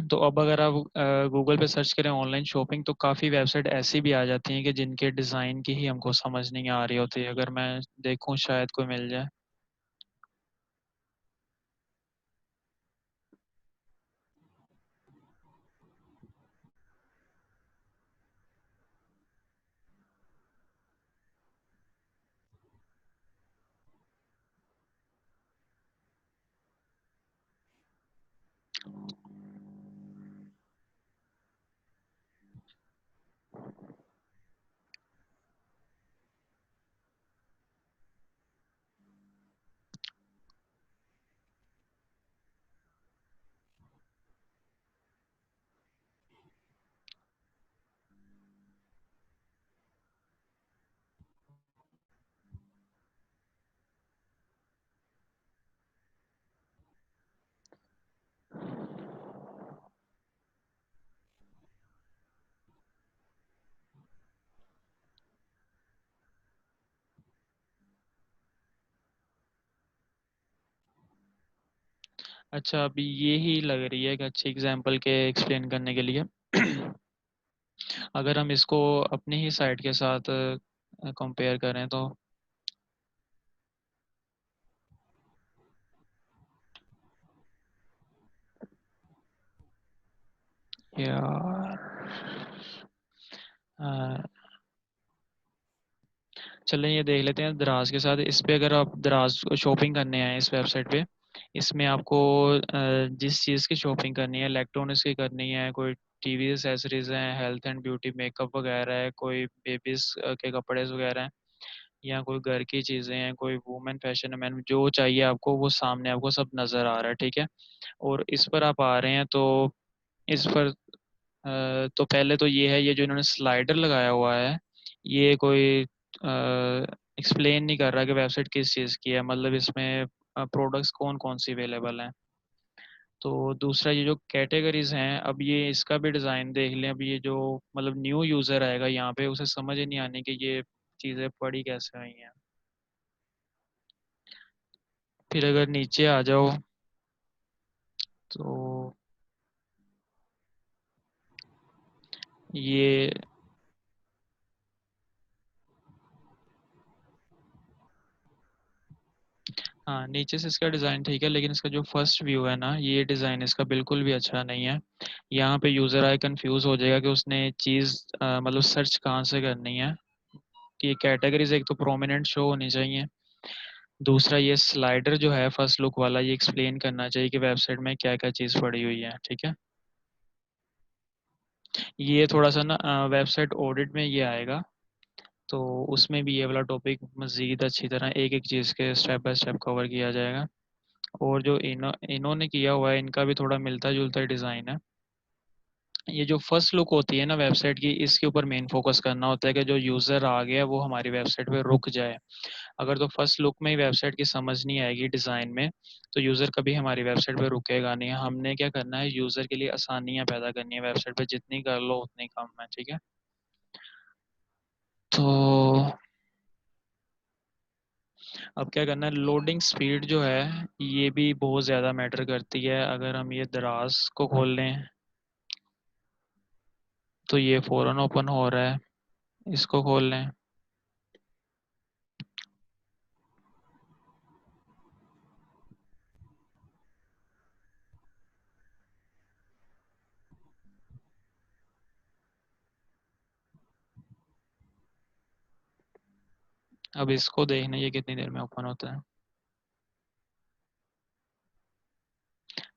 S1: तो अब अगर आप गूगल पे सर्च करें ऑनलाइन शॉपिंग, तो काफ़ी वेबसाइट ऐसी भी आ जाती हैं कि जिनके डिज़ाइन की ही हमको समझ नहीं आ रही होती। अगर मैं देखूं शायद कोई मिल जाए। अच्छा, अभी ये ही लग रही है एक अच्छी एग्जांपल के एक्सप्लेन करने के लिए। अगर हम इसको अपनी ही साइट के साथ कंपेयर करें तो यार, अ, चलें ये देख लेते हैं दराज के साथ। इस पे अगर आप दराज शॉपिंग करने आए इस वेबसाइट पे, इसमें आपको जिस चीज़ की शॉपिंग करनी है, इलेक्ट्रॉनिक्स की करनी है, कोई टीवी एसेसरीज हैं, हेल्थ एंड ब्यूटी मेकअप वगैरह है, कोई बेबीज के कपड़े वगैरह हैं, या कोई घर की चीज़ें हैं, कोई वुमेन फैशन मैन, जो चाहिए आपको वो सामने आपको सब नज़र आ रहा है, ठीक है। और इस पर आप आ रहे हैं तो इस पर तो पहले तो ये है, ये जो इन्होंने स्लाइडर लगाया हुआ है, ये कोई एक्सप्लेन नहीं कर रहा कि वेबसाइट किस चीज़ की है, मतलब इसमें प्रोडक्ट्स कौन कौन सी अवेलेबल हैं। तो दूसरा ये जो कैटेगरीज हैं, अब ये इसका भी डिज़ाइन देख लें। अब ये जो मतलब न्यू यूज़र आएगा यहाँ पे, उसे समझ ही नहीं आनी कि ये चीज़ें पड़ी कैसे हुई हैं। फिर अगर नीचे आ जाओ तो ये, हाँ नीचे से इसका डिज़ाइन ठीक है, लेकिन इसका जो फर्स्ट व्यू है ना, ये डिज़ाइन इसका बिल्कुल भी अच्छा नहीं है। यहाँ पे यूज़र आए कंफ्यूज हो जाएगा कि उसने चीज़ मतलब सर्च कहाँ से करनी है। कि ये कैटेगरीज एक तो प्रोमिनेंट शो होनी चाहिए। दूसरा ये स्लाइडर जो है फर्स्ट लुक वाला, ये एक्सप्लेन करना चाहिए कि वेबसाइट में क्या क्या चीज़ पड़ी हुई है, ठीक है। ये थोड़ा सा ना वेबसाइट ऑडिट में ये आएगा, तो उसमें भी ये वाला टॉपिक मज़ीद अच्छी तरह एक एक चीज़ के स्टेप बाय स्टेप कवर किया जाएगा। और जो इन्होंने किया हुआ है, इनका भी थोड़ा मिलता जुलता डिज़ाइन है। ये जो फर्स्ट लुक होती है ना वेबसाइट की, इसके ऊपर मेन फोकस करना होता है कि जो यूज़र आ गया वो हमारी वेबसाइट पे रुक जाए। अगर तो फर्स्ट लुक में ही वेबसाइट की समझ नहीं आएगी डिज़ाइन में, तो यूज़र कभी हमारी वेबसाइट पे रुकेगा नहीं। हमने क्या करना है, यूज़र के लिए आसानियाँ पैदा करनी है वेबसाइट पे, जितनी कर लो उतनी कम है, ठीक है। तो अब क्या करना है, लोडिंग स्पीड जो है ये भी बहुत ज़्यादा मैटर करती है। अगर हम ये दराज को खोल लें तो ये फ़ौरन ओपन हो रहा है, इसको खोल लें। अब इसको देखना ये कितनी देर में ओपन होता है।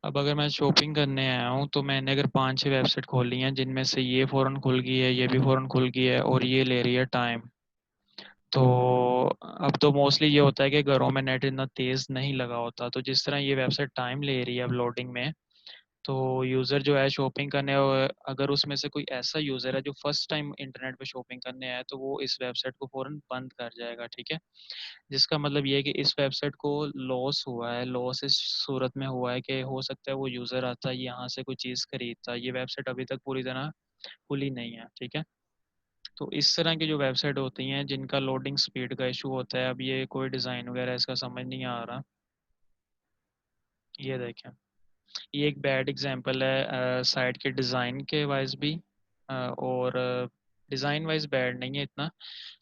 S1: अब अगर मैं शॉपिंग करने आया हूँ तो मैंने अगर 5-6 वेबसाइट खोली हैं, जिनमें से ये फ़ौरन खुल गई है, ये भी फ़ौरन खुल गई है, और ये ले रही है टाइम। तो अब तो मोस्टली ये होता है कि घरों में नेट इतना तेज़ नहीं लगा होता, तो जिस तरह ये वेबसाइट टाइम ले रही है अब लोडिंग में, तो यूज़र जो है शॉपिंग करने, और अगर उसमें से कोई ऐसा यूज़र है जो फर्स्ट टाइम इंटरनेट पे शॉपिंग करने आया, तो वो इस वेबसाइट को फ़ौरन बंद कर जाएगा, ठीक है। जिसका मतलब ये है कि इस वेबसाइट को लॉस हुआ है। लॉस इस सूरत में हुआ है कि हो सकता है वो यूज़र आता है यहाँ से कोई चीज़ खरीदता है, ये वेबसाइट अभी तक पूरी तरह खुली नहीं है, ठीक है। तो इस तरह की जो वेबसाइट होती हैं जिनका लोडिंग स्पीड का इशू होता है, अब ये कोई डिज़ाइन वगैरह इसका समझ नहीं आ रहा। ये देखें, ये एक बैड एग्जांपल है साइट के डिज़ाइन के वाइज भी, और डिज़ाइन वाइज बैड नहीं है इतना,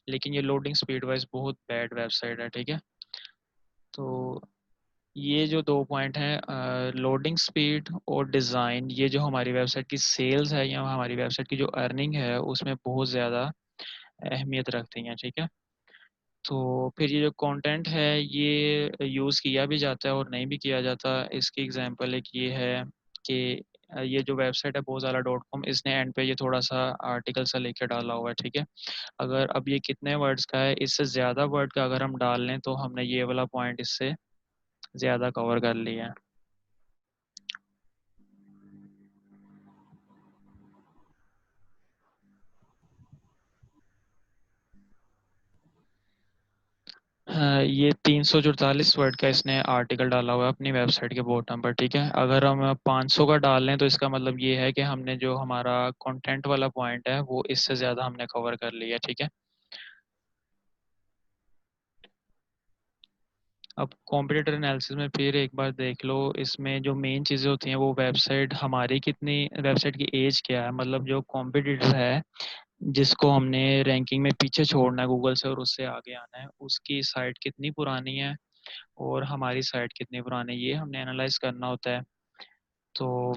S1: लेकिन ये लोडिंग स्पीड वाइज बहुत बैड वेबसाइट है, ठीक है। तो ये जो दो पॉइंट हैं, लोडिंग स्पीड और डिज़ाइन, ये जो हमारी वेबसाइट की सेल्स है या हमारी वेबसाइट की जो अर्निंग है उसमें बहुत ज़्यादा अहमियत रखती हैं, ठीक है। तो फिर ये जो कंटेंट है ये यूज़ किया भी जाता है और नहीं भी किया जाता। इसकी एग्जांपल एक ये है कि ये जो वेबसाइट है बोज़ाला डॉट कॉम, इसने एंड पे ये थोड़ा सा आर्टिकल सा लेके डाला हुआ है, ठीक है। अगर अब ये कितने वर्ड्स का है, इससे ज़्यादा वर्ड का अगर हम डाल लें तो हमने ये वाला पॉइंट इससे ज़्यादा कवर कर लिया है। हाँ, ये 344 वर्ड का इसने आर्टिकल डाला हुआ है अपनी वेबसाइट के बॉटम पर, ठीक है। अगर हम 500 का डाल लें तो इसका मतलब ये है कि हमने जो हमारा कंटेंट वाला पॉइंट है वो इससे ज़्यादा हमने कवर कर लिया, ठीक है। अब कॉम्पिटिटर एनालिसिस में फिर एक बार देख लो, इसमें जो मेन चीज़ें होती हैं वो वेबसाइट हमारी कितनी, वेबसाइट की एज क्या है, मतलब जो कॉम्पिटिटर है जिसको हमने रैंकिंग में पीछे छोड़ना है गूगल से और उससे आगे आना है, उसकी साइट कितनी पुरानी है और हमारी साइट कितनी पुरानी है, ये हमने एनालाइज करना होता है। तो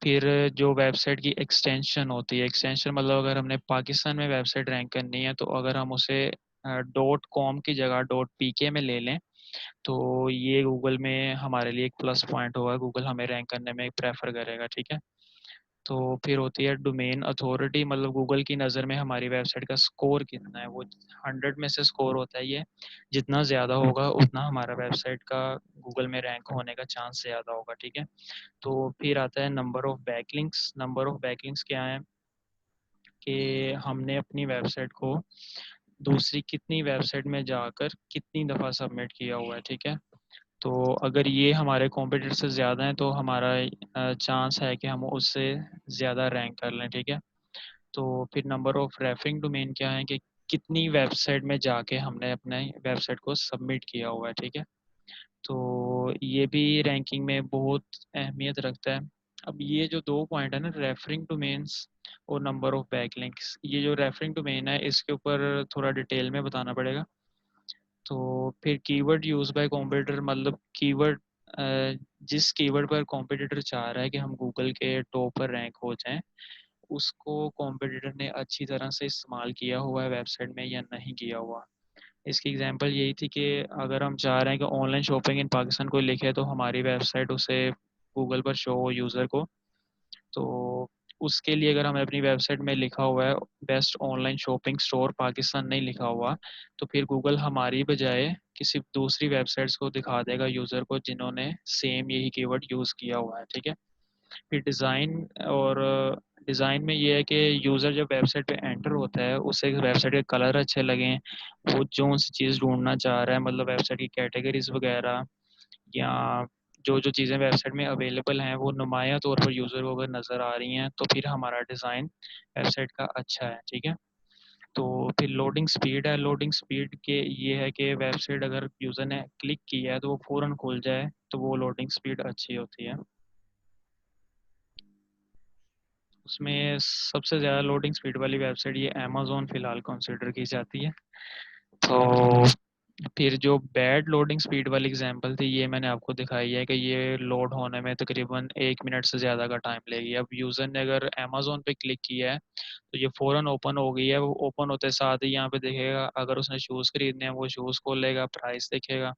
S1: फिर जो वेबसाइट की एक्सटेंशन होती है, एक्सटेंशन मतलब अगर हमने पाकिस्तान में वेबसाइट रैंक करनी है तो अगर हम उसे डॉट कॉम की जगह डॉट पीके में ले लें, तो ये गूगल में हमारे लिए एक प्लस पॉइंट होगा, गूगल हमें रैंक करने में प्रेफर करेगा, ठीक है। तो फिर होती है डोमेन अथॉरिटी, मतलब गूगल की नज़र में हमारी वेबसाइट का स्कोर कितना है, वो 100 में से स्कोर होता है ये, जितना ज़्यादा होगा उतना हमारा वेबसाइट का गूगल में रैंक होने का चांस ज़्यादा होगा, ठीक है। तो फिर आता है number of backlinks. Number of backlinks क्या है कि हमने अपनी वेबसाइट को दूसरी कितनी वेबसाइट में जाकर कितनी दफ़ा सबमिट किया हुआ है, ठीक है। तो अगर ये हमारे कॉम्पिटिटर से ज़्यादा है तो हमारा चांस है कि हम उससे ज़्यादा रैंक कर लें, ठीक है। तो फिर नंबर ऑफ़ रेफरिंग डोमेन क्या है कि कितनी वेबसाइट में जाके हमने अपने वेबसाइट को सबमिट किया हुआ है, ठीक है। तो ये भी रैंकिंग में बहुत अहमियत रखता है। अब ये जो दो पॉइंट है ना, रेफरिंग डोमेन्स और नंबर ऑफ़ बैकलिंक्स, ये जो रेफरिंग डोमेन है इसके ऊपर थोड़ा डिटेल में बताना पड़ेगा। तो फिर कीवर्ड यूज़ बाय कॉम्पिटिटर, मतलब कीवर्ड जिस कीवर्ड पर कॉम्पिटिटर चाह रहा है कि हम गूगल के टॉप पर रैंक हो जाएं, उसको कॉम्पिटिटर ने अच्छी तरह से इस्तेमाल किया हुआ है वेबसाइट में या नहीं किया हुआ। इसकी एग्जांपल यही थी कि अगर हम चाह रहे हैं कि ऑनलाइन शॉपिंग इन पाकिस्तान कोई लिखे तो हमारी वेबसाइट उसे गूगल पर शो हो यूज़र को। तो उसके लिए अगर हमें अपनी वेबसाइट में लिखा हुआ है best online shopping store Pakistan नहीं लिखा हुआ, तो फिर गूगल हमारी बजाय किसी दूसरी वेबसाइट्स को दिखा देगा यूज़र को जिन्होंने सेम यही कीवर्ड यूज़ किया हुआ है, ठीक है। फिर डिज़ाइन, और डिज़ाइन में ये है कि यूज़र जब वेबसाइट पे एंटर होता है उसे वेबसाइट के कलर अच्छे लगें, वो जो सी चीज़ ढूंढना चाह रहा है, मतलब वेबसाइट की कैटेगरीज वगैरह, या जो जो चीज़ें वेबसाइट में अवेलेबल हैं वो नुमाया तौर पर यूज़र को अगर नज़र आ रही हैं तो फिर हमारा डिज़ाइन वेबसाइट का अच्छा है, ठीक है। तो फिर लोडिंग स्पीड है, लोडिंग स्पीड के ये है कि वेबसाइट अगर यूज़र ने क्लिक किया है तो वो फ़ौरन खुल जाए, तो वो लोडिंग स्पीड अच्छी होती है। उसमें सबसे ज़्यादा लोडिंग स्पीड वाली वेबसाइट ये अमेज़ॉन फ़िलहाल कंसिडर की जाती है। तो फिर जो बैड लोडिंग स्पीड वाली एग्जांपल थी ये मैंने आपको दिखाई है कि ये लोड होने में तकरीबन 1 मिनट से ज़्यादा का टाइम लेगी। अब यूज़र ने अगर अमेज़ॉन पे क्लिक किया है तो ये फ़ौरन ओपन हो गई है, वो ओपन होते साथ ही यहाँ पे देखेगा, अगर उसने शूज़ खरीदने हैं वो शूज़ खोलेगा, प्राइस देखेगा,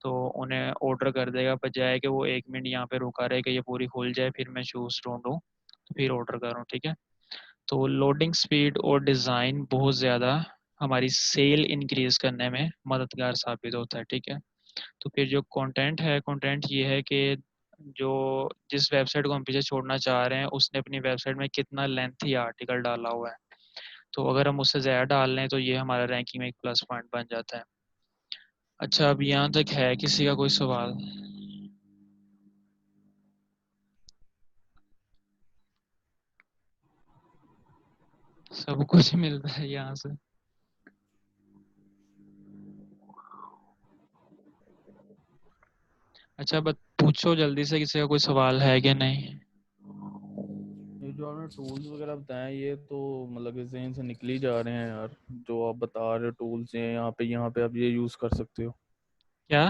S1: तो उन्हें ऑर्डर कर देगा, बजाय कि वो 1 मिनट यहाँ पे रुका रहे कि ये पूरी खुल जाए फिर मैं शूज़ ढूंढूँ तो फिर ऑर्डर करूँ, ठीक है। तो लोडिंग स्पीड और डिज़ाइन बहुत ज़्यादा हमारी सेल इंक्रीज़ करने में मददगार साबित होता है, ठीक है। तो फिर जो कंटेंट है, कंटेंट ये है कि जो जिस वेबसाइट को हम पीछे छोड़ना चाह रहे हैं उसने अपनी वेबसाइट में कितना लेंथी आर्टिकल डाला हुआ है। तो अगर हम उससे ज़्यादा डाल लें तो ये हमारा रैंकिंग में एक प्लस पॉइंट बन जाता है। अच्छा, अब यहाँ तक है किसी का कोई सवाल? सब कुछ मिलता है यहाँ से। अच्छा, बस पूछो जल्दी से, किसी का कोई सवाल है कि नहीं?
S2: ये जो आपने टूल्स वगैरह बताए ये तो मतलब कि जहन से निकल ही जा रहे हैं यार। जो आप बता रहे हो टूल्स हैं यहाँ पे आप ये यूज़ कर सकते हो।
S1: क्या?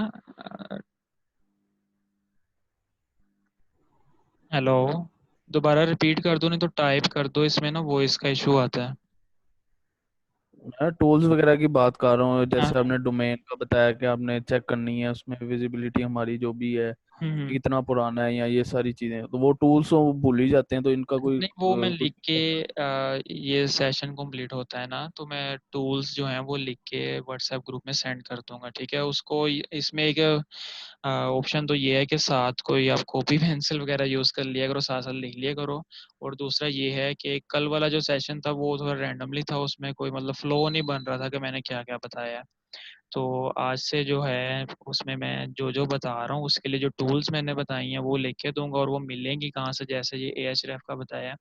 S1: हेलो, दोबारा रिपीट कर दो, नहीं तो टाइप कर दो, इसमें ना वॉइस का इशू आता है।
S2: मैं टूल्स वगैरह की बात कर रहा हूँ,
S1: हाँ।
S2: जैसे आपने डोमेन का बताया कि आपने चेक करनी है उसमें विजिबिलिटी हमारी जो भी है कि
S1: हम्म।
S2: कितना पुराना है या ये सारी चीज़ें, तो वो टूल्स वो भूल ही जाते हैं, तो इनका कोई
S1: नहीं, वो मैं
S2: कुछ।
S1: लिख के ये सेशन कंप्लीट होता है ना तो मैं टूल्स जो हैं वो लिख के व्हाट्सएप ग्रुप में सेंड कर दूंगा, ठीक है। उसको इसमें एक ऑप्शन तो ये है कि साथ कोई आप कॉपी पेंसिल वगैरह यूज़ कर लिया करो, साथ साथ लिख लिया करो। और दूसरा ये है कि कल वाला जो सेशन था वो थोड़ा रैंडमली था, उसमें कोई मतलब फ्लो नहीं बन रहा था कि मैंने क्या क्या बताया है। तो आज से जो है उसमें मैं जो जो बता रहा हूँ उसके लिए जो टूल्स मैंने बताई हैं वो लिख के दूंगा, और वो मिलेंगी कहाँ से, जैसे ये एएचरेफ का बताया,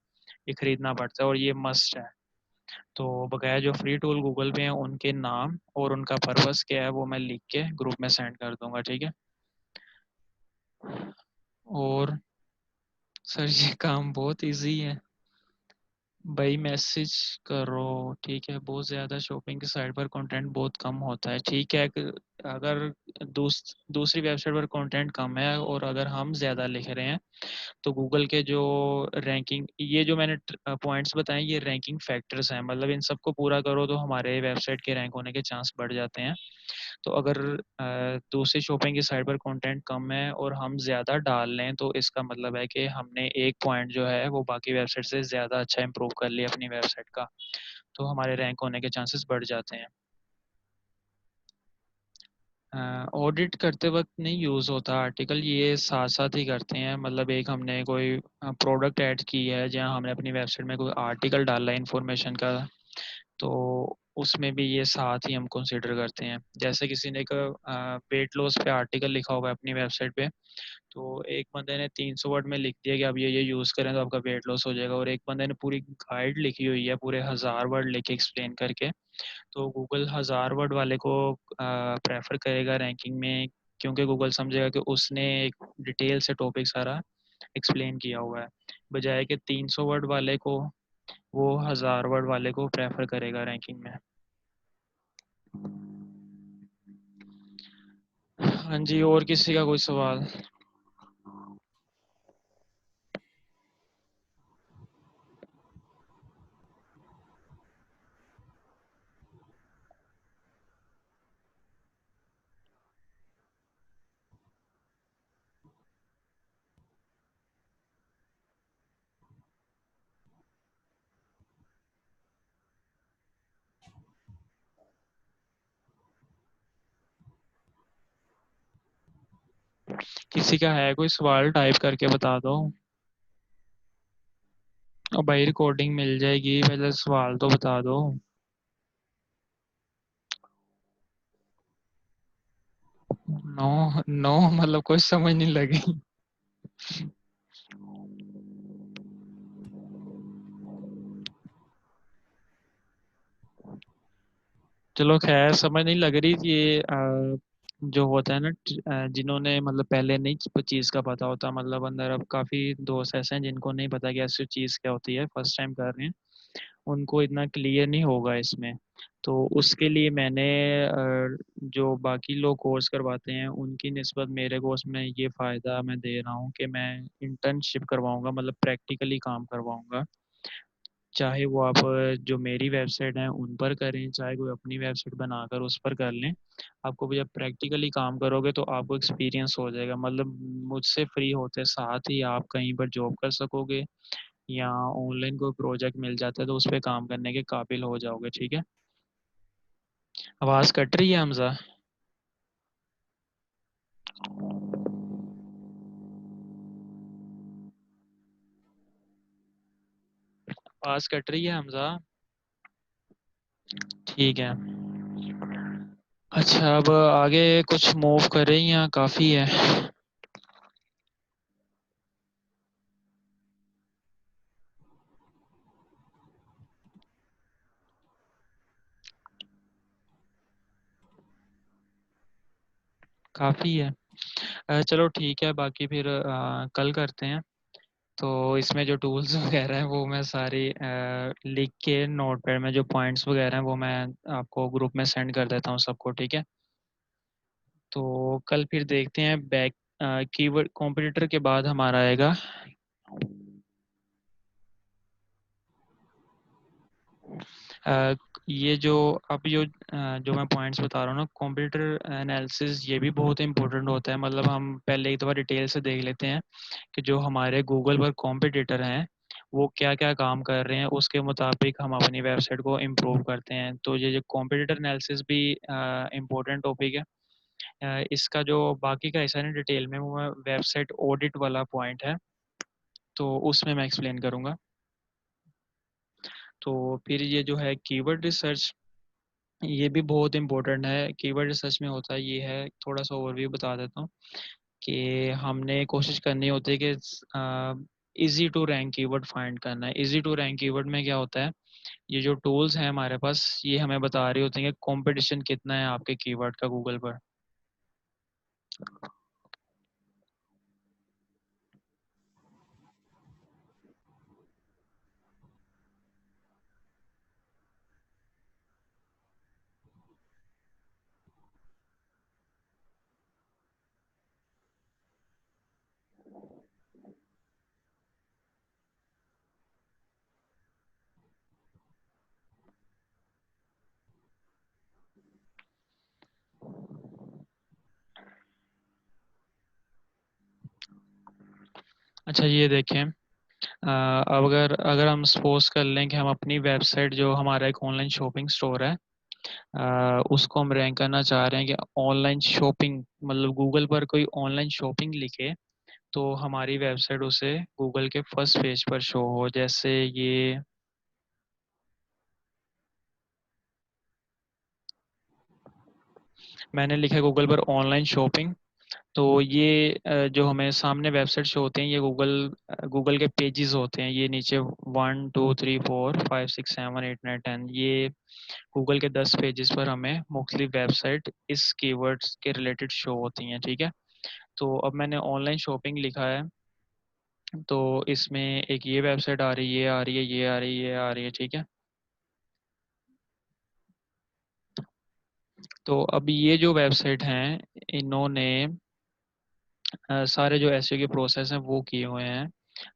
S1: ये खरीदना पड़ता है और ये मस्ट है। तो बकाया जो फ्री टूल गूगल पे हैं उनके नाम और उनका पर्पस क्या है वो मैं लिख के ग्रुप में सेंड कर दूंगा, ठीक है। और सर ये काम बहुत इजी है भाई, मैसेज करो, ठीक है। बहुत ज़्यादा शॉपिंग की साइट पर कंटेंट बहुत कम होता है, ठीक है। अगर दूसरी वेबसाइट पर कंटेंट कम है और अगर हम ज़्यादा लिख रहे हैं तो गूगल के जो रैंकिंग, ये जो मैंने पॉइंट्स बताए ये रैंकिंग फैक्टर्स हैं, मतलब इन सबको पूरा करो तो हमारे वेबसाइट के रैंक होने के चांस बढ़ जाते हैं। तो अगर दूसरी शॉपिंग की साइट पर कंटेंट कम है और हम ज़्यादा डाल लें तो इसका मतलब है कि हमने एक पॉइंट जो है वो बाकी वेबसाइट से ज़्यादा अच्छा इंप्रूव कर लिया अपनी वेबसाइट का, तो हमारे रैंक होने के चांसेस बढ़ जाते हैं। ऑडिट करते वक्त नहीं यूज़ होता आर्टिकल, ये साथ साथ ही करते हैं। मतलब एक हमने कोई प्रोडक्ट ऐड की है जहाँ हमने अपनी वेबसाइट में कोई आर्टिकल डाला है इंफॉर्मेशन का, तो उसमें भी ये साथ ही हम कंसिडर करते हैं। जैसे किसी ने एक वेट लॉस पे आर्टिकल लिखा हुआ है अपनी वेबसाइट पे, तो एक बंदे ने 300 वर्ड में लिख दिया कि आप ये यूज़ करें तो आपका वेट लॉस हो जाएगा, और एक बंदे ने पूरी गाइड लिखी हुई है पूरे 1000 वर्ड लिख के एक्सप्लेन करके। तो गूगल 1000 वर्ड वाले को प्रेफर करेगा रैंकिंग में, क्योंकि गूगल समझेगा कि उसने एक डिटेल से टॉपिक सारा एक्सप्लेन किया हुआ है, बजाय कि 300 वर्ड वाले को वो 1000 वर्ड वाले को प्रेफर करेगा रैंकिंग में। हाँ जी, और किसी का कोई सवाल? किसी का है कोई सवाल, टाइप करके बता दो। और भाई रिकॉर्डिंग मिल जाएगी, पहले सवाल तो बता दो। नो, नो मतलब कोई समझ नहीं लगी। चलो खैर, समझ नहीं लग रही ये जो होता है ना, जिन्होंने मतलब पहले नहीं चीज़ का पता होता, मतलब अंदर अब काफ़ी दोस्त ऐसे हैं जिनको नहीं पता कि ऐसी चीज़ क्या होती है, फर्स्ट टाइम कर रहे हैं, उनको इतना क्लियर नहीं होगा इसमें। तो उसके लिए मैंने जो बाकी लोग कोर्स करवाते हैं उनकी निस्बत मेरे कोर्स में ये फ़ायदा मैं दे रहा हूँ कि मैं इंटर्नशिप करवाऊँगा, मतलब प्रैक्टिकली काम करवाऊँगा। चाहे वो आप जो मेरी वेबसाइट है उन पर करें, चाहे कोई अपनी वेबसाइट बनाकर उस पर कर लें, आपको जब प्रैक्टिकली काम करोगे तो आपको एक्सपीरियंस हो जाएगा, मतलब मुझसे फ्री होते साथ ही आप कहीं पर जॉब कर सकोगे, या ऑनलाइन कोई प्रोजेक्ट मिल जाता है तो उस पर काम करने के काबिल हो जाओगे। ठीक है। आवाज़ कट रही है हमजा? आवाज़ कट रही है हमजा? ठीक है। अच्छा, अब आगे कुछ मूव करें या काफ़ी है? काफ़ी है। चलो ठीक है, बाकी फिर कल करते हैं। तो इसमें जो टूल्स वगैरह हैं वो मैं सारी लिख के नोट पैड में जो पॉइंट्स वगैरह हैं वो मैं आपको ग्रुप में सेंड कर देता हूँ सबको। ठीक है। तो कल फिर देखते हैं। बैक कीवर्ड कॉम्पिटिटर के बाद हमारा आएगा अ, ये जो अब जो मैं पॉइंट्स बता रहा हूँ ना, कंप्यूटर एनालिसिस, ये भी बहुत इंपॉर्टेंट होता है। मतलब हम पहले एक दफ़ा डिटेल से देख लेते हैं कि जो हमारे गूगल पर कॉम्पिटिटर हैं वो क्या क्या काम कर रहे हैं, उसके मुताबिक हम अपनी वेबसाइट को इम्प्रूव करते हैं। तो ये जो कॉम्पिटिटर एनालिसिस भी इम्पोर्टेंट टॉपिक है। इसका जो बाकी का हिस्सा है ना डिटेल में, वो वेबसाइट ऑडिट वाला पॉइंट है, तो उसमें मैं एक्सप्लेन करूँगा। तो फिर ये जो है कीवर्ड रिसर्च, ये भी बहुत इंपॉर्टेंट है। कीवर्ड रिसर्च में होता है ये है, थोड़ा सा ओवरव्यू बता देता हूँ कि हमने कोशिश करनी होती है कि easy to rank keyword find करना है। इजी टू रैंक कीवर्ड में क्या होता है, ये जो टूल्स हैं हमारे पास ये हमें बता रहे होते हैं कि कंपटीशन कितना है आपके कीवर्ड का गूगल पर। अच्छा ये देखें, अब अगर अगर हम सपोज कर लें कि हम अपनी वेबसाइट, जो हमारा एक ऑनलाइन शॉपिंग स्टोर है, उसको हम रैंक करना चाह रहे हैं कि ऑनलाइन शॉपिंग, मतलब गूगल पर कोई ऑनलाइन शॉपिंग लिखे तो हमारी वेबसाइट उसे गूगल के फर्स्ट पेज पर शो हो। जैसे ये मैंने लिखा है गूगल पर ऑनलाइन शॉपिंग। तो ये जो हमें सामने वेबसाइट शो होते हैं ये गूगल के पेजेस होते हैं। ये नीचे 1 2 3 4 5 6 7 8 9 10 ये गूगल के 10 पेजेस पर हमें मुख्तलिफ वेबसाइट इस कीवर्ड्स के रिलेटेड शो होती हैं, ठीक है। तो अब मैंने ऑनलाइन शॉपिंग लिखा है, तो इसमें एक ये वेबसाइट आ रही है, ये आ रही है, ये आ रही है, ये आ रही है, ठीक है। तो अब ये जो वेबसाइट हैं इन्होंने सारे जो एसईओ के प्रोसेस हैं वो किए हुए हैं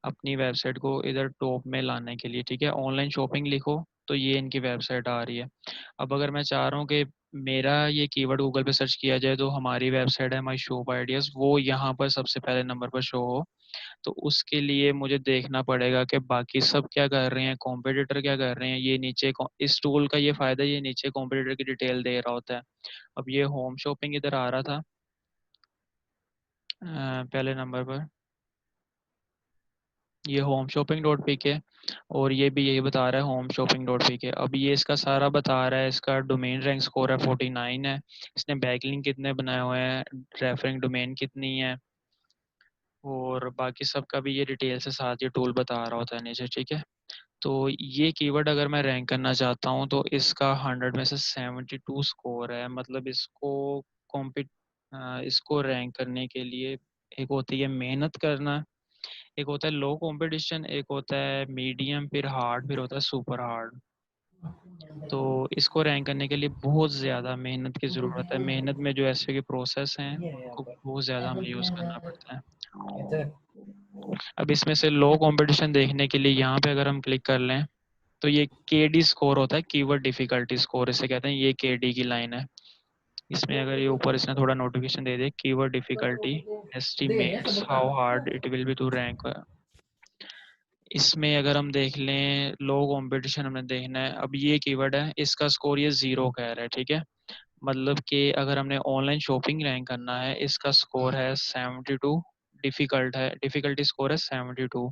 S1: अपनी वेबसाइट को इधर टॉप में लाने के लिए, ठीक है। ऑनलाइन शॉपिंग लिखो तो ये इनकी वेबसाइट आ रही है। अब अगर मैं चाह रहा हूँ कि मेरा ये कीवर्ड गूगल पे सर्च किया जाए तो हमारी वेबसाइट है माई शॉप आइडियाज़ वो यहाँ पर सबसे पहले नंबर पर शो हो, तो उसके लिए मुझे देखना पड़ेगा कि बाकी सब क्या कर रहे हैं, कॉम्पिटिटर क्या कर रहे हैं। ये नीचे इस टूल का ये फ़ायदा, ये नीचे कॉम्पिटिटर की डिटेल दे रहा होता है। अब ये होम शॉपिंग इधर आ रहा था पहले नंबर पर, ये होम शॉपिंग डॉट पी के, और ये भी यही बता रहा है होम शॉपिंग डॉट पी के। अब ये इसका सारा बता रहा है, इसका डोमेन रैंक स्कोर है 49 है, इसने बैकलिंक कितने बनाए हुए हैं, रेफरिंग डोमेन कितनी है, और बाकी सब का भी ये डिटेल से साथ ये टूल बता रहा होता है नीचे, ठीक है। तो ये कीवर्ड अगर मैं रैंक करना चाहता हूँ तो इसका 100 में से 72 स्कोर है। मतलब कॉम्पिट इसको रैंक करने के लिए एक होती है मेहनत करना, एक होता है लो कंपटीशन, एक होता है मीडियम, फिर हार्ड, फिर होता है सुपर हार्ड। तो इसको रैंक करने के लिए बहुत ज़्यादा मेहनत की ज़रूरत है। मेहनत में जो ऐसे के प्रोसेस हैं उनको बहुत ज़्यादा हमें यूज़ करना पड़ता है। अब इसमें से लो कंपटीशन देखने के लिए यहाँ पे अगर हम क्लिक कर लें तो ये के डी स्कोर होता है, कीवर्ड डिफिकल्टी स्कोर इसे कहते हैं। ये के डी की लाइन है। इसमें अगर ये ऊपर इसने थोड़ा नोटिफिकेशन दे दे, keyword difficulty estimates how hard it will be to rank. इसमें अगर हम देख लें लो कंपटीशन हमें देखना है। अब ये कीवर्ड है, इसका स्कोर ये 0 कह रहा है, ठीक है। मतलब कि अगर हमने ऑनलाइन शॉपिंग रैंक करना है इसका स्कोर है 72, डिफ़िकल्ट है, डिफ़िकल्टी स्कोर है 72।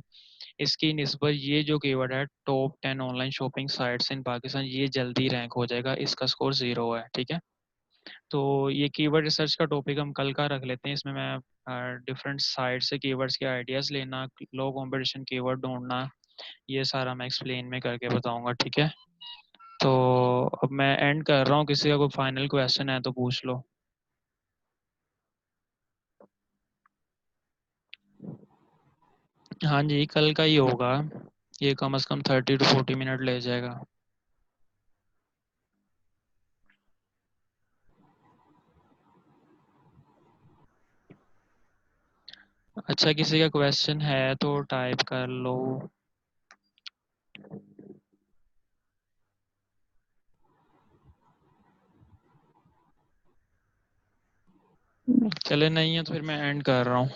S1: इसकी निस्बत ये जो कीवर्ड है top 10 online shopping sites in Pakistan ये जल्दी रैंक हो जाएगा, इसका स्कोर 0 है, ठीक है। तो ये कीवर्ड रिसर्च का टॉपिक हम कल का रख लेते हैं। इसमें मैं डिफरेंट साइट से कीवर्ड्स के आइडियाज़ लेना, लो कंपटीशन कीवर्ड ढूंढना, ये सारा मैं एक्सप्लेन में करके बताऊंगा, ठीक है। तो अब मैं एंड कर रहा हूँ, किसी का कोई फाइनल क्वेश्चन है तो पूछ लो। हाँ जी, कल का ही होगा, ये कम से कम 30 to 40 मिनट ले जाएगा। अच्छा, किसी का क्वेश्चन है तो टाइप कर लो। चले नहीं है तो फिर मैं एंड कर रहा हूँ।